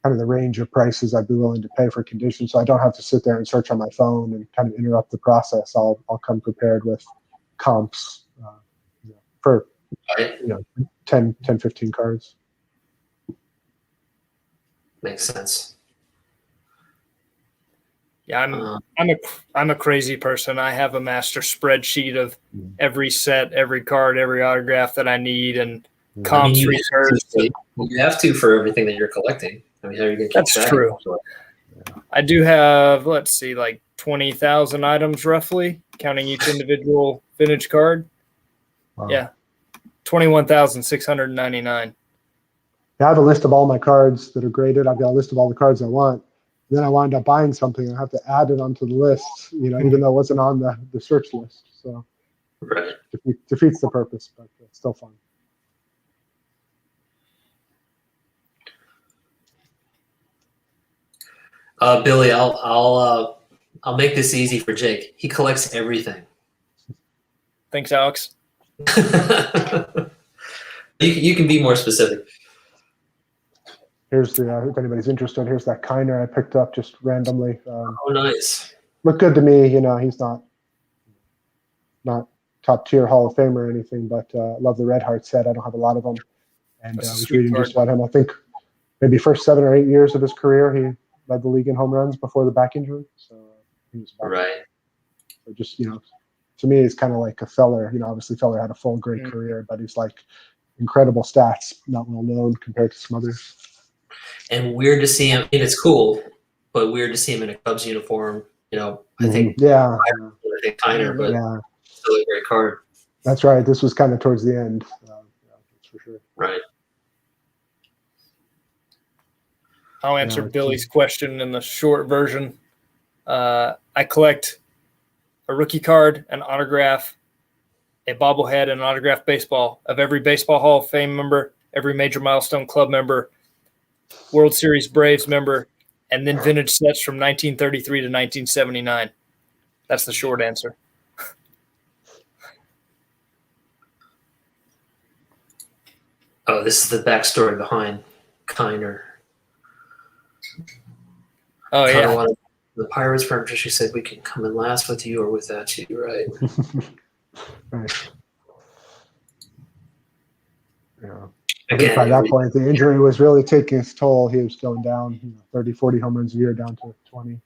S2: kind of the range of prices I'd be willing to pay for condition, so I don't have to sit there and search on my phone and kind of interrupt the process. I'll come prepared with comps for 10, 15 cards.
S1: Makes sense.
S3: Yeah, I'm a crazy person. I have a master spreadsheet of every set, every card, every autograph that I need, and comps research.
S1: You have to for everything that you're collecting. I mean, how are you going to keep
S3: That's
S1: track?
S3: true. I do have, let's see, like 20,000 items roughly, counting each individual vintage card. Wow. Yeah, 21,699.
S2: I have a list of all my cards that are graded. I've got a list of all the cards I want. Then I wind up buying something and I have to add it onto the list, even though it wasn't on the search list. So
S1: right.
S2: Defeats the purpose, but it's still fun.
S1: Billy, I'll I'll make this easy for Jake. He collects everything.
S3: Thanks, Alex.
S1: You can be more specific.
S2: Here's the if anybody's interested. Here's that Kiner I picked up just randomly.
S1: Oh, nice.
S2: Looked good to me. He's not top tier Hall of Fame or anything, but love the Red Heart set. I don't have a lot of them, and
S3: That's a
S2: was
S3: sweet
S2: reading
S3: card.
S2: just about him. I think maybe first 7 or 8 years of his career, he led the league in home runs before the back injury. So he was about
S1: Right.
S2: So just to me, he's kind of like a Feller. Obviously Feller had a full great career, but he's like incredible stats, not well known compared to some others.
S1: And weird to see him. I mean, it's cool, but weird to see him in a Cubs uniform. I think
S2: Yeah,
S1: Kiner, but
S2: yeah,
S1: still a great card.
S2: that's right. This was kind of towards the end, that's for sure.
S1: Right.
S3: I'll answer
S2: Yeah,
S3: Billy's question in the short version. I collect a rookie card, an autograph, a bobblehead, and an autographed baseball of every Baseball Hall of Fame member, every Major Milestone Club member, World Series Braves member, and then vintage sets from 1933 to 1979. That's the short answer.
S1: Oh, this is the backstory behind Kiner.
S3: Oh,
S1: Kinda
S3: yeah.
S1: wanted- the Pirates purchase. She said we can come in last with you or without you. Right.
S2: Right. Yeah. I think
S1: Again,
S2: by that point, the injury was really taking its toll. He was going down 30, 40 home runs a year down to 20.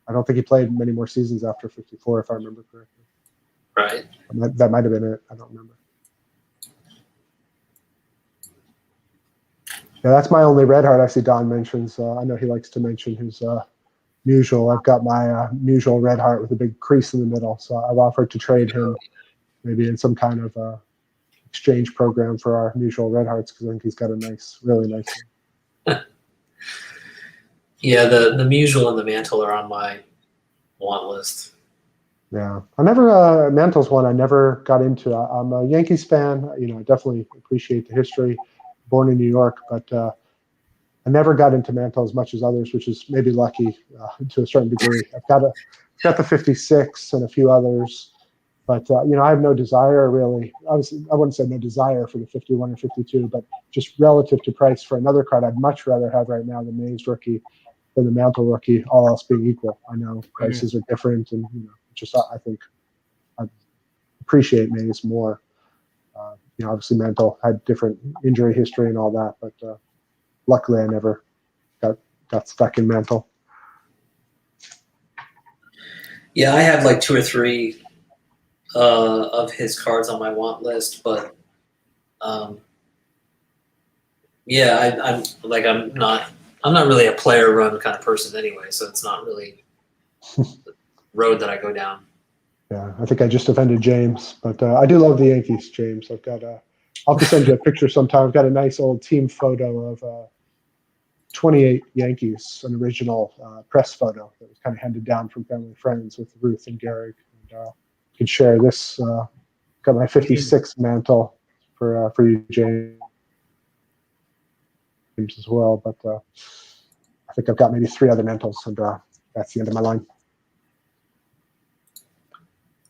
S2: I don't think he played many more seasons after 54, if I remember correctly.
S1: right.
S2: That might have been it. I don't remember. Yeah, that's my only Red Heart I see Don mentions. I know he likes to mention his Musial. I've got my Musial Red Heart with a big crease in the middle. So I've offered to trade him maybe in some kind of exchange program for our Musial Red Hearts because I think he's got a really nice one.
S1: Yeah, the Musial and the Mantle are on my want list.
S2: Yeah, I never Mantle's one. I never got into. I'm a Yankees fan. I definitely appreciate the history. Born in New York, but I never got into Mantle as much as others, which is maybe lucky to a certain degree. I've got the 56 and a few others, but I have no desire really. Obviously, I wouldn't say no desire for the 51 or 52, but just relative to price for another card, I'd much rather have right now the Mays rookie than the Mantle rookie. All else being equal, I know prices are different, and just I think I appreciate Mays more. Obviously Mantle had different injury history and all that, but luckily I never got stuck in Mantle.
S1: Yeah, I have like 2 or 3 of his cards on my want list, but yeah, I'm not really a player run kind of person anyway, so it's not really the road that I go down.
S2: Yeah, I think I just offended James, but I do love the Yankees, James. I'll have to send you a picture sometime. I've got a nice old team photo of 28 Yankees, an original press photo that was kind of handed down from family and friends with Ruth and Gehrig. And could share this. Got my 56 Mantle for you, James, as well. But I think I've got maybe 3 other Mantles, and that's the end of my line.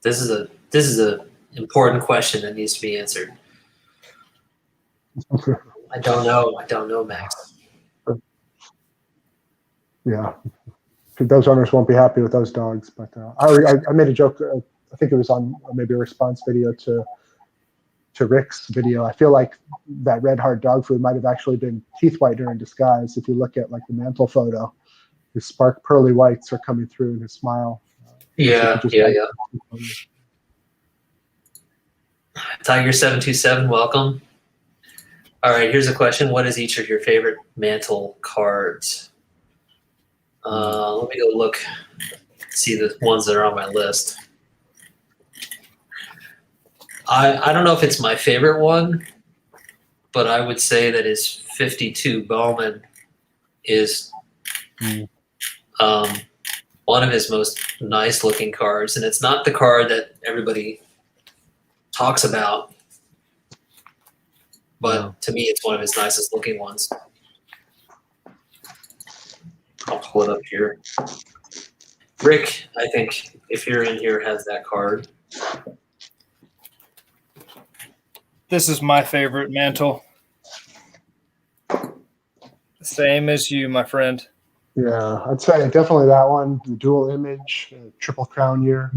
S1: This is a important question that needs to be answered. I don't know, Max.
S2: Yeah, those owners won't be happy with those dogs. But I made a joke. I think it was on maybe a response video to Rick's video. I feel like that Red Heart dog food might have actually been teeth whitener in disguise. If you look at like the Mantle photo, his spark pearly whites are coming through in his smile.
S1: Yeah. Tiger 727, welcome. All right, here's a question. What is each of your favorite Mantle cards? Let me go look, see the ones that are on my list. I don't know if it's my favorite one, but I would say that his 52 Bowman is one of his most nice looking cards, and it's not the card that everybody talks about, but to me it's one of his nicest looking ones. I'll pull it up here. Rick, I think if you're in here, has that card.
S3: This is my favorite mantle. Same as you, my friend.
S2: Yeah, I'd say definitely that one. The dual image, triple crown year.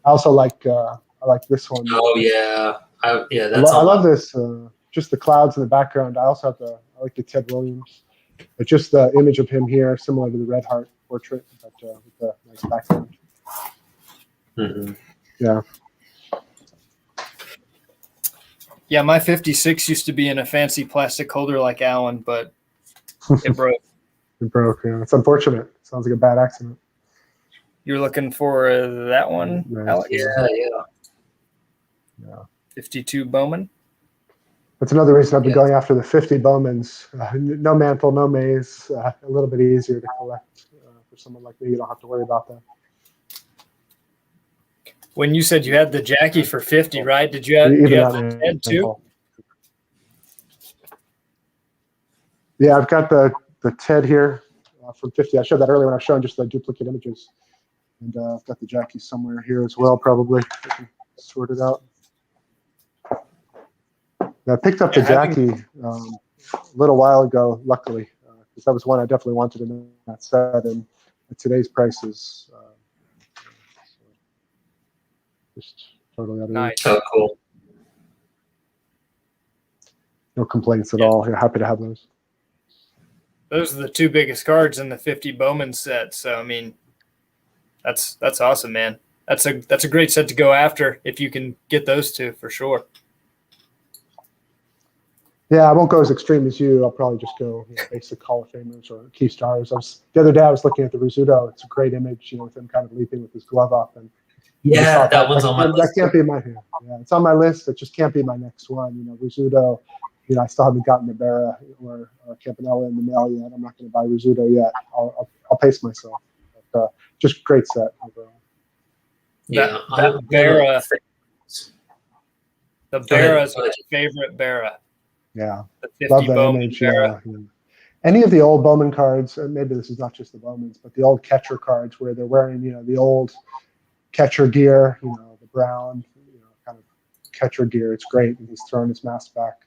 S2: I also like I like this one.
S1: Oh yeah,
S2: I,
S1: that's
S2: I
S1: on
S2: love
S1: my.
S2: this. Just the clouds in the background. I also have I like the Ted Williams. But just the image of him here, similar to the Red Heart portrait, but with the nice background.
S1: Mhm.
S2: Yeah.
S3: Yeah, my 56 used to be in a fancy plastic holder like Alan, but it broke.
S2: It broke. Yeah, it's unfortunate. Sounds like a bad accident.
S3: You're looking for that one,
S2: Nice.
S3: Alex?
S1: Yeah.
S3: 52 Bowman.
S2: That's another reason I've been
S1: Yeah.
S2: going after the 50 Bowmans. No mantle, no maze. A little bit easier to collect for someone like me. You don't have to worry about that.
S3: When you said you had the Jackie for 50, right? Did you have,
S2: Even
S3: you have
S2: that
S3: the Ted too?
S2: mantle. Yeah, I've got the Ted here from 50. I showed that earlier when I was showing just the duplicate images. And I've got the Jackie somewhere here as well, probably. I can sort it out. I picked up the Jackie a little while ago, luckily, because that was one I definitely wanted in that set, and at today's prices, just totally out of
S3: Nice.
S1: Oh, cool.
S2: no complaints at
S3: Yeah.
S2: all. You're happy to have those.
S3: Those are the two biggest cards in the 50 Bowman set. So I mean, that's awesome, man. That's a great set to go after if you can get those two for sure.
S2: Yeah, I won't go as extreme as you. I'll probably just go basic Hall of Famers or key stars. The other day I was looking at the Rizzuto. It's a great image, with him kind of leaping with his glove up, and
S1: Yeah, that one's on my
S2: that
S1: list.
S2: can't be my yeah, it's on my list. It just can't be my next one. Rizzuto. I still haven't gotten the Berra or Campanella in the mail yet. I'm not going to buy Rizzuto yet. I'll pace myself. But, just great set overall.
S1: Yeah,
S3: that Berra. The
S1: Go ahead.
S3: Berra is my favorite Berra.
S2: Yeah,
S3: The 50
S2: love that
S3: Bowman
S2: image.
S3: Berra.
S2: Yeah. Any of the old Bowman cards, and maybe this is not just the Bowmans, but the old catcher cards where they're wearing, the old catcher gear, the brown, kind of catcher gear. It's great, and he's throwing his mask back.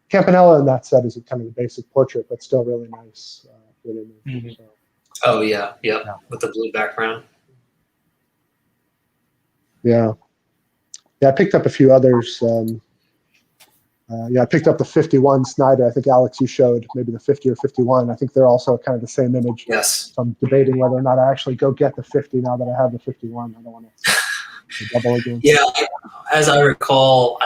S2: Campanella in that set is kind of the basic portrait, but still really nice. Good image.
S3: Mhm.
S2: So,
S1: Oh yeah, with the blue background.
S2: yeah, I picked up a few others. I picked up the 51 Snyder. I think, Alex, you showed maybe the 50 or 51. I think they're also kind of the same image.
S1: Yes.
S2: So I'm debating whether or not I actually go get the 50 now that I have the 51. I don't want to double again.
S1: Yeah, as I recall,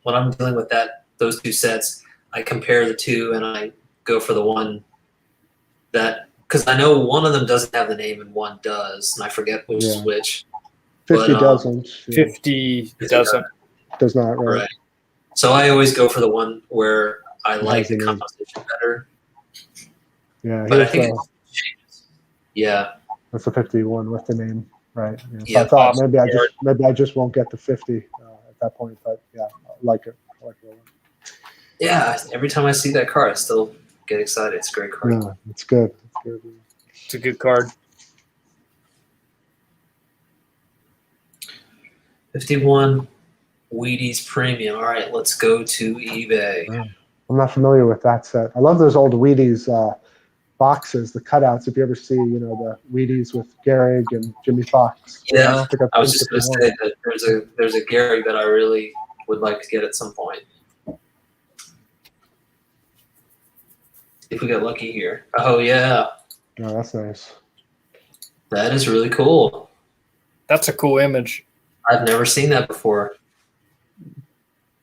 S1: when I'm dealing with those two sets, I compare the two and I go for the one because I know one of them doesn't have the name and one does, and I forget which is which.
S2: 50
S1: But,
S2: doesn't.
S3: 50 doesn't.
S2: Does not, right?
S1: So I always go for the one where I like the
S2: the name.
S1: composition better.
S2: Yeah,
S1: But I think it changes. Yeah.
S2: that's the 51 with the name, right? Yeah. So
S1: Yeah,
S2: I thought
S3: awesome.
S2: maybe I just won't get the 50 at that point, but yeah, I like it. I like it a lot.
S1: Yeah, every time I see that card, I still get excited. It's a great card.
S2: Yeah, it's good. It's good.
S3: It's a good card.
S1: 51 Wheaties Premium. All right, let's go to eBay.
S2: I'm not familiar with that set. I love those old Wheaties boxes, the cutouts. If you ever see, the Wheaties with Gehrig and Jimmy Fox.
S1: Yeah,
S2: think
S1: I was just going to say that there's a Gehrig that I really would like to get at some point. If we get lucky here. Oh yeah,
S2: Oh, that's nice.
S1: that is really cool.
S3: That's a cool image.
S1: I've never seen that before.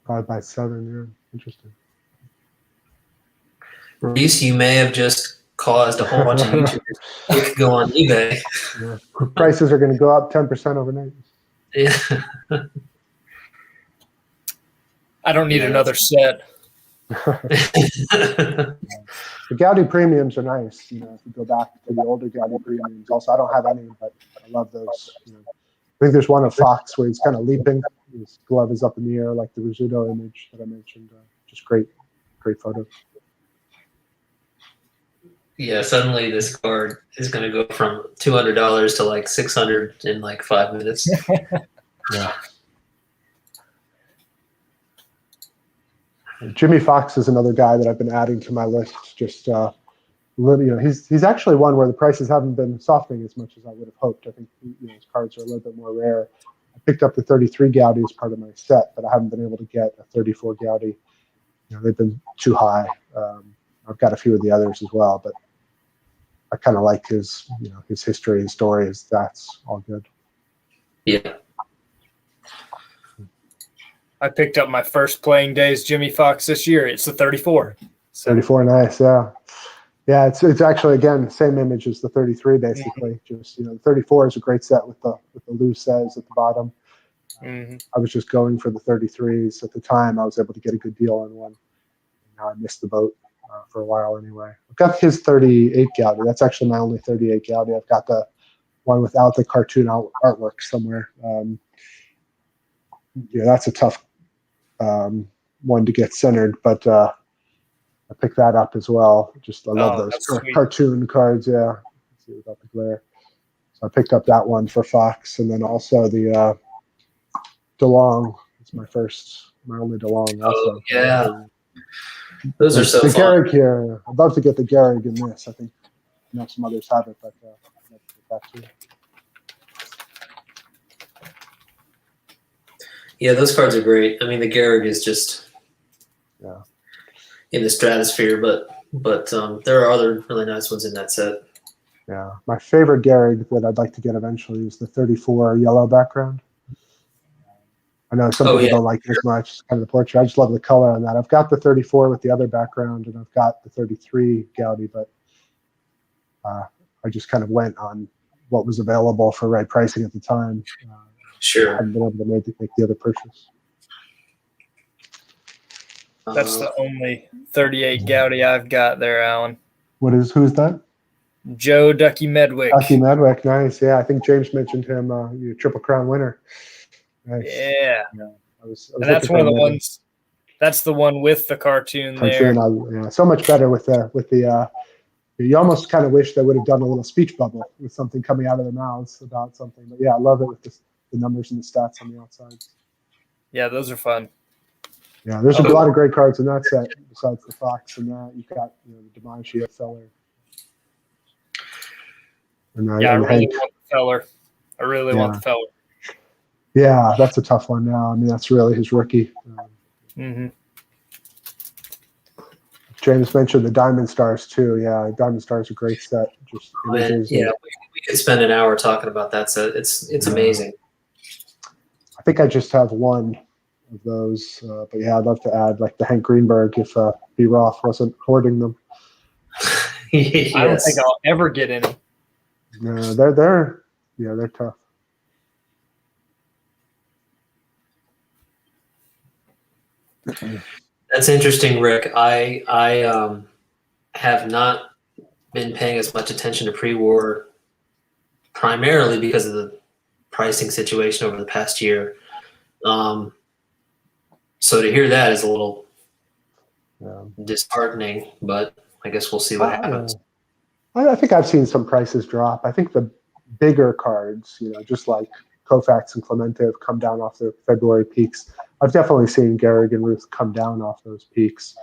S2: 5x7. Yeah, interesting.
S1: Reese, you may have just caused a whole bunch of YouTubers to go on eBay.
S2: Yeah. Prices are going to go up 10% overnight.
S1: Yeah.
S3: I don't need another set.
S2: The Gaudi premiums are nice. If you go back to the older Gaudi premiums, also I don't have any, but I love those. I think there's one of Fox where he's kind of leaping. His glove is up in the air, like the Rizzuto image that I mentioned. Just great photo.
S1: Yeah, suddenly this card is going to go from $200 to like 600 in like 5 minutes.
S2: Yeah. Jimmy Fox is another guy that I've been adding to my list. Just he's actually one where the prices haven't been softening as much as I would have hoped. I think his cards are a little bit more rare. I picked up the 33 Gowdy as part of my set, but I haven't been able to get a 34 Gowdy. They've been too high. I've got a few of the others as well, but I kind of like his history, his story, his stats, all good.
S1: Yeah.
S3: I picked up my first playing days Jimmy Fox this year. It's the 34. So.
S2: 34, nice, yeah. Yeah, it's actually, again, same image as the 33, basically. Just, the 34 is a great set with the loose says at the bottom. I was just going for the 33s. At the time, I was able to get a good deal on one. Now I missed the boat for a while anyway. I've got his 38 Gowdy. That's actually my only 38 Gowdy. I've got the one without the cartoon artwork somewhere. That's a tough one to get centered, but I picked that up as well. Just I love those cartoon cards. Yeah, let's see without the glare. So I picked up that one for Fox, and then also the DeLong. It's my only DeLong. Also,
S1: yeah, those are so
S2: the
S1: fun.
S2: Gehrig here. I'd love to get the Gehrig in this. I think some others have it, but I'd love to get that too.
S1: Yeah, those cards are great. I mean, the Gehrig is just in the stratosphere, but there are other really nice ones in that set.
S2: Yeah, my favorite Gehrig that I'd like to get eventually is the 34 yellow background. I know some people don't like it as much, it's kind of the portrait. I just love the color on that. I've got the 34 with the other background, and I've got the 33 Gowdy, but I just kind of went on what was available for right pricing at the time.
S1: Sure.
S2: I haven't been able to make the other purchase.
S3: That's the only 38 Gowdy I've got there, Alan.
S2: Who's that?
S3: Joe Ducky Medwick.
S2: Ducky Medwick, nice. Yeah, I think James mentioned him. Triple Crown winner. Nice.
S3: Yeah.
S2: I was
S3: and that's one of the ones. That's the one with the cartoon there.
S2: So much better with the. You almost kind of wish they would have done a little speech bubble with something coming out of their mouths about something. But yeah, I love it with the numbers and the stats on the outside.
S3: Yeah, those are fun.
S2: Yeah, there's a lot of great cards in that set besides the Fox and that. You've got the DiMaggio Feller. And,
S3: I really want the Feller. I really want the Feller.
S2: Yeah, that's a tough one now. I mean, that's really his rookie. James mentioned the Diamond Stars too. Yeah, Diamond Stars are a great set. Just images.
S1: Yeah, we could spend an hour talking about that set. It's amazing.
S2: I think I just have one of those, but yeah, I'd love to add like the Hank Greenberg if B. Roth wasn't hoarding them.
S1: Yes.
S3: I don't think I'll ever get any.
S2: No, they're tough.
S1: That's interesting, Rick. I have not been paying as much attention to pre-war, primarily because of the pricing situation over the past year. So to hear that is a little disheartening, but I guess we'll see what happens.
S2: I think I've seen some prices drop. I think the bigger cards, just like Koufax and Clemente have come down off their February peaks. I've definitely seen Gehrig and Ruth come down off those peaks.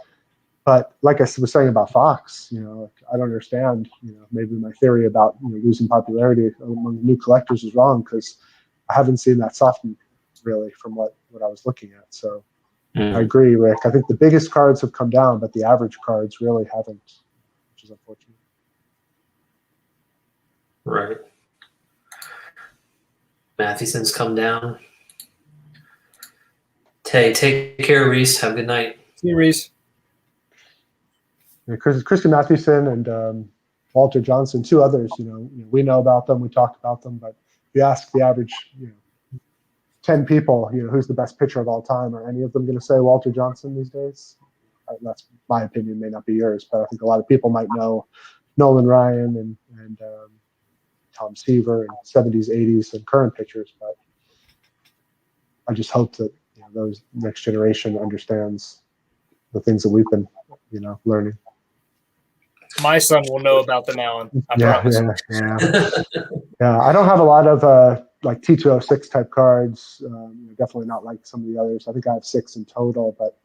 S2: But like I was saying about Fox, I don't understand. Maybe my theory about losing popularity among new collectors is wrong because I haven't seen that soften really from what I was looking at. So I agree, Rick. I think the biggest cards have come down, but the average cards really haven't, which is unfortunate.
S1: Right. Matheson's come down. Take care, Reese. Have a good night.
S3: See you, Reese.
S2: Christy Mathewson and Walter Johnson, two others. We know about them. We talked about them, but if you ask the average, 10 people, who's the best pitcher of all time, are any of them going to say Walter Johnson these days? That's my opinion. May not be yours, but I think a lot of people might know Nolan Ryan and Tom Seaver and 70s, 80s, and current pitchers. But I just hope that those next generation understands the things that we've been, learning.
S3: my son will know about them, Alan. I
S2: Yeah,
S3: promise.
S2: yeah. I don't have a lot of like T206 type cards. Definitely not like some of the others. I think I have 6 in total, but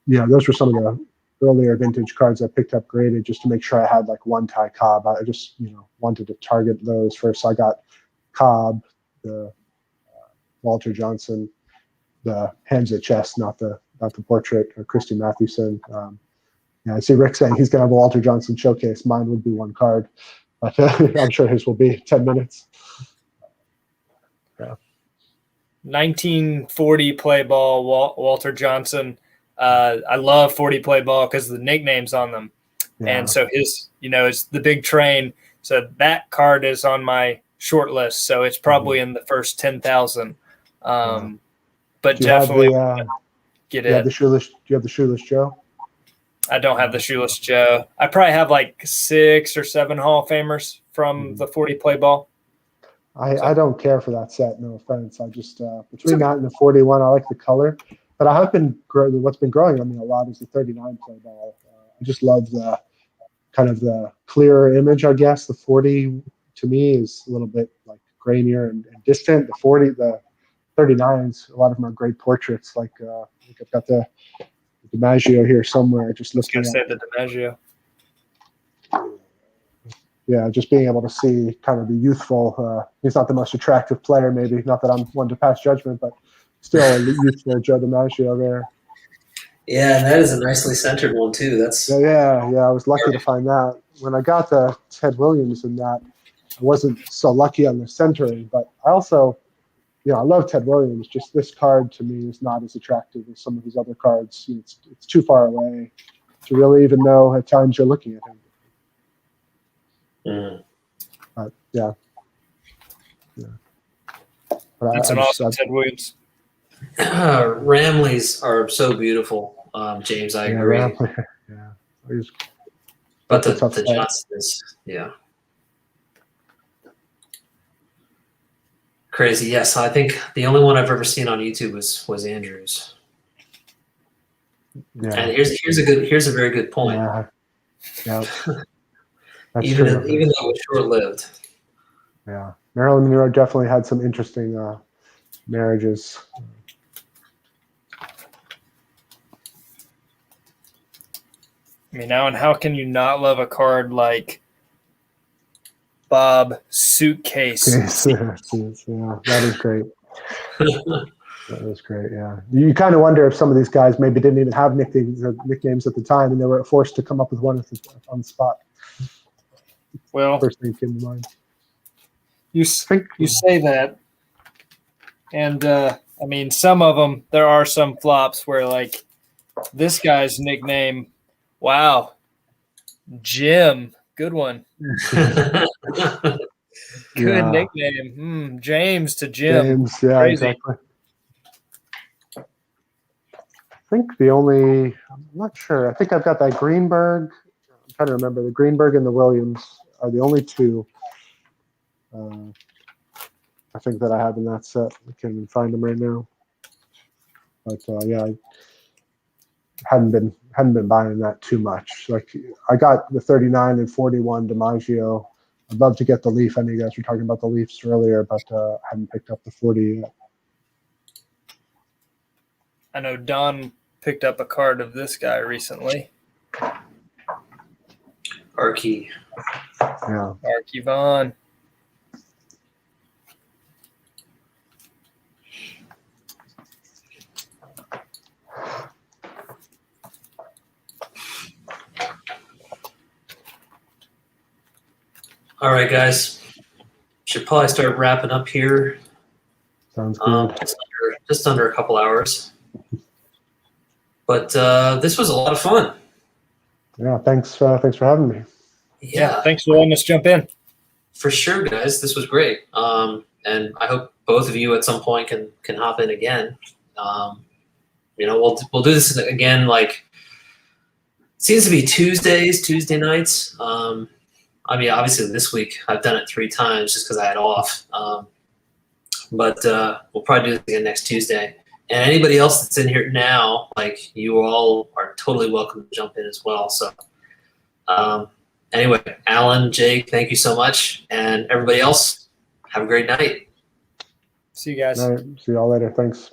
S2: yeah, those were some of the earlier vintage cards I picked up graded just to make sure I had like one Ty Cobb. I just wanted to target those first. So I got Cobb, the Walter Johnson, the hands at chest, not the portrait, or Christy Mathewson. Yeah, I see Rick saying he's going to have a Walter Johnson showcase. Mine would be 1 card, but I'm sure his will be 10 minutes. Yeah.
S3: 1940 play ball, Walter Johnson. I love 40 play ball because of the nicknames on them.
S2: Yeah.
S3: And so his, it's the big train. So that card is on my short list. So it's probably in the first 10,000. But
S2: do you
S3: definitely
S2: have
S3: get
S2: do you have
S3: it.
S2: the shoeless? Do you have the shoeless Joe?
S3: I don't have the shoeless Joe. I probably have like 6 or 7 Hall of Famers from the 40 play ball.
S2: I don't care for that set. No offense. I just between that and the 41, I like the color. But I have what's been growing on me a lot is the 39 play ball. I just love the kind of the clearer image. I guess the 40 to me is a little bit like grainier and distant. The 39s, a lot of them are great portraits. Like I think I've got the DiMaggio here somewhere. Just looking
S3: Say
S2: at
S3: the DiMaggio.
S2: Yeah, just being able to see kind of the youthful. He's not the most attractive player, maybe. Not that I'm one to pass judgment, but still a youthful Joe DiMaggio there.
S1: Yeah, and that is a nicely centered one too. That's
S2: Yeah. I was lucky to find that. When I got the Ted Williams in that, I wasn't so lucky on the centering, but I also, I love Ted Williams. Just this card to me is not as attractive as some of his other cards. It's too far away to really even know at times you're looking at him. Yeah. But
S3: That's an awesome Ted Williams.
S1: Ramleys are so beautiful, James. I agree.
S2: Yeah.
S1: But the Johnson is, crazy. Yes, I think the only one I've ever seen on YouTube was Andrews.
S2: Yeah.
S1: And here's a very good point.
S2: Yeah. That's
S1: even
S2: true.
S1: though it was short-lived.
S2: Yeah, Marilyn Monroe definitely had some interesting marriages.
S3: Alan, how can you not love a card like Bob Suitcase?
S2: Yeah, that is great. That was great. Yeah, you kind of wonder if some of these guys maybe didn't even have nicknames at the time, and they were forced to come up with one on the spot.
S3: Well,
S2: first thing came to mind.
S3: You say that, and some of them, there are some flops where like this guy's nickname, wow, Jim, good one. Good nickname. James to Jim.
S2: James, yeah,
S3: crazy.
S2: Exactly. I think I'm not sure. I think I've got that Greenberg. I'm trying to remember. The Greenberg and the Williams are the only 2. I think that I have in that set. I can't even find them right now. But I hadn't been buying that too much. Like I got the 39 and 41 DiMaggio. I'd love to get the Leaf. I know you guys were talking about the Leafs earlier, but I haven't picked up the 40 yet.
S3: I know Don picked up a card of this guy recently.
S1: Archie.
S2: Yeah.
S3: Archie Vaughn.
S1: All right, guys. Should probably start wrapping up here.
S2: Sounds good.
S1: Just under a couple hours. But this was a lot of fun.
S2: Yeah, thanks for having me.
S3: Yeah, thanks for letting us jump in.
S1: For sure, guys. This was great. And I hope both of you at some point can hop in again. We'll do this again. Like, it seems to be Tuesday nights. Obviously this week I've done it 3 times just because I had off. But we'll probably do this again next Tuesday. And anybody else that's in here now, like, you all are totally welcome to jump in as well. So Anyway, Alan, Jake, thank you so much. And everybody else, have a great night.
S3: See you guys.
S2: All right, see y'all later. Thanks.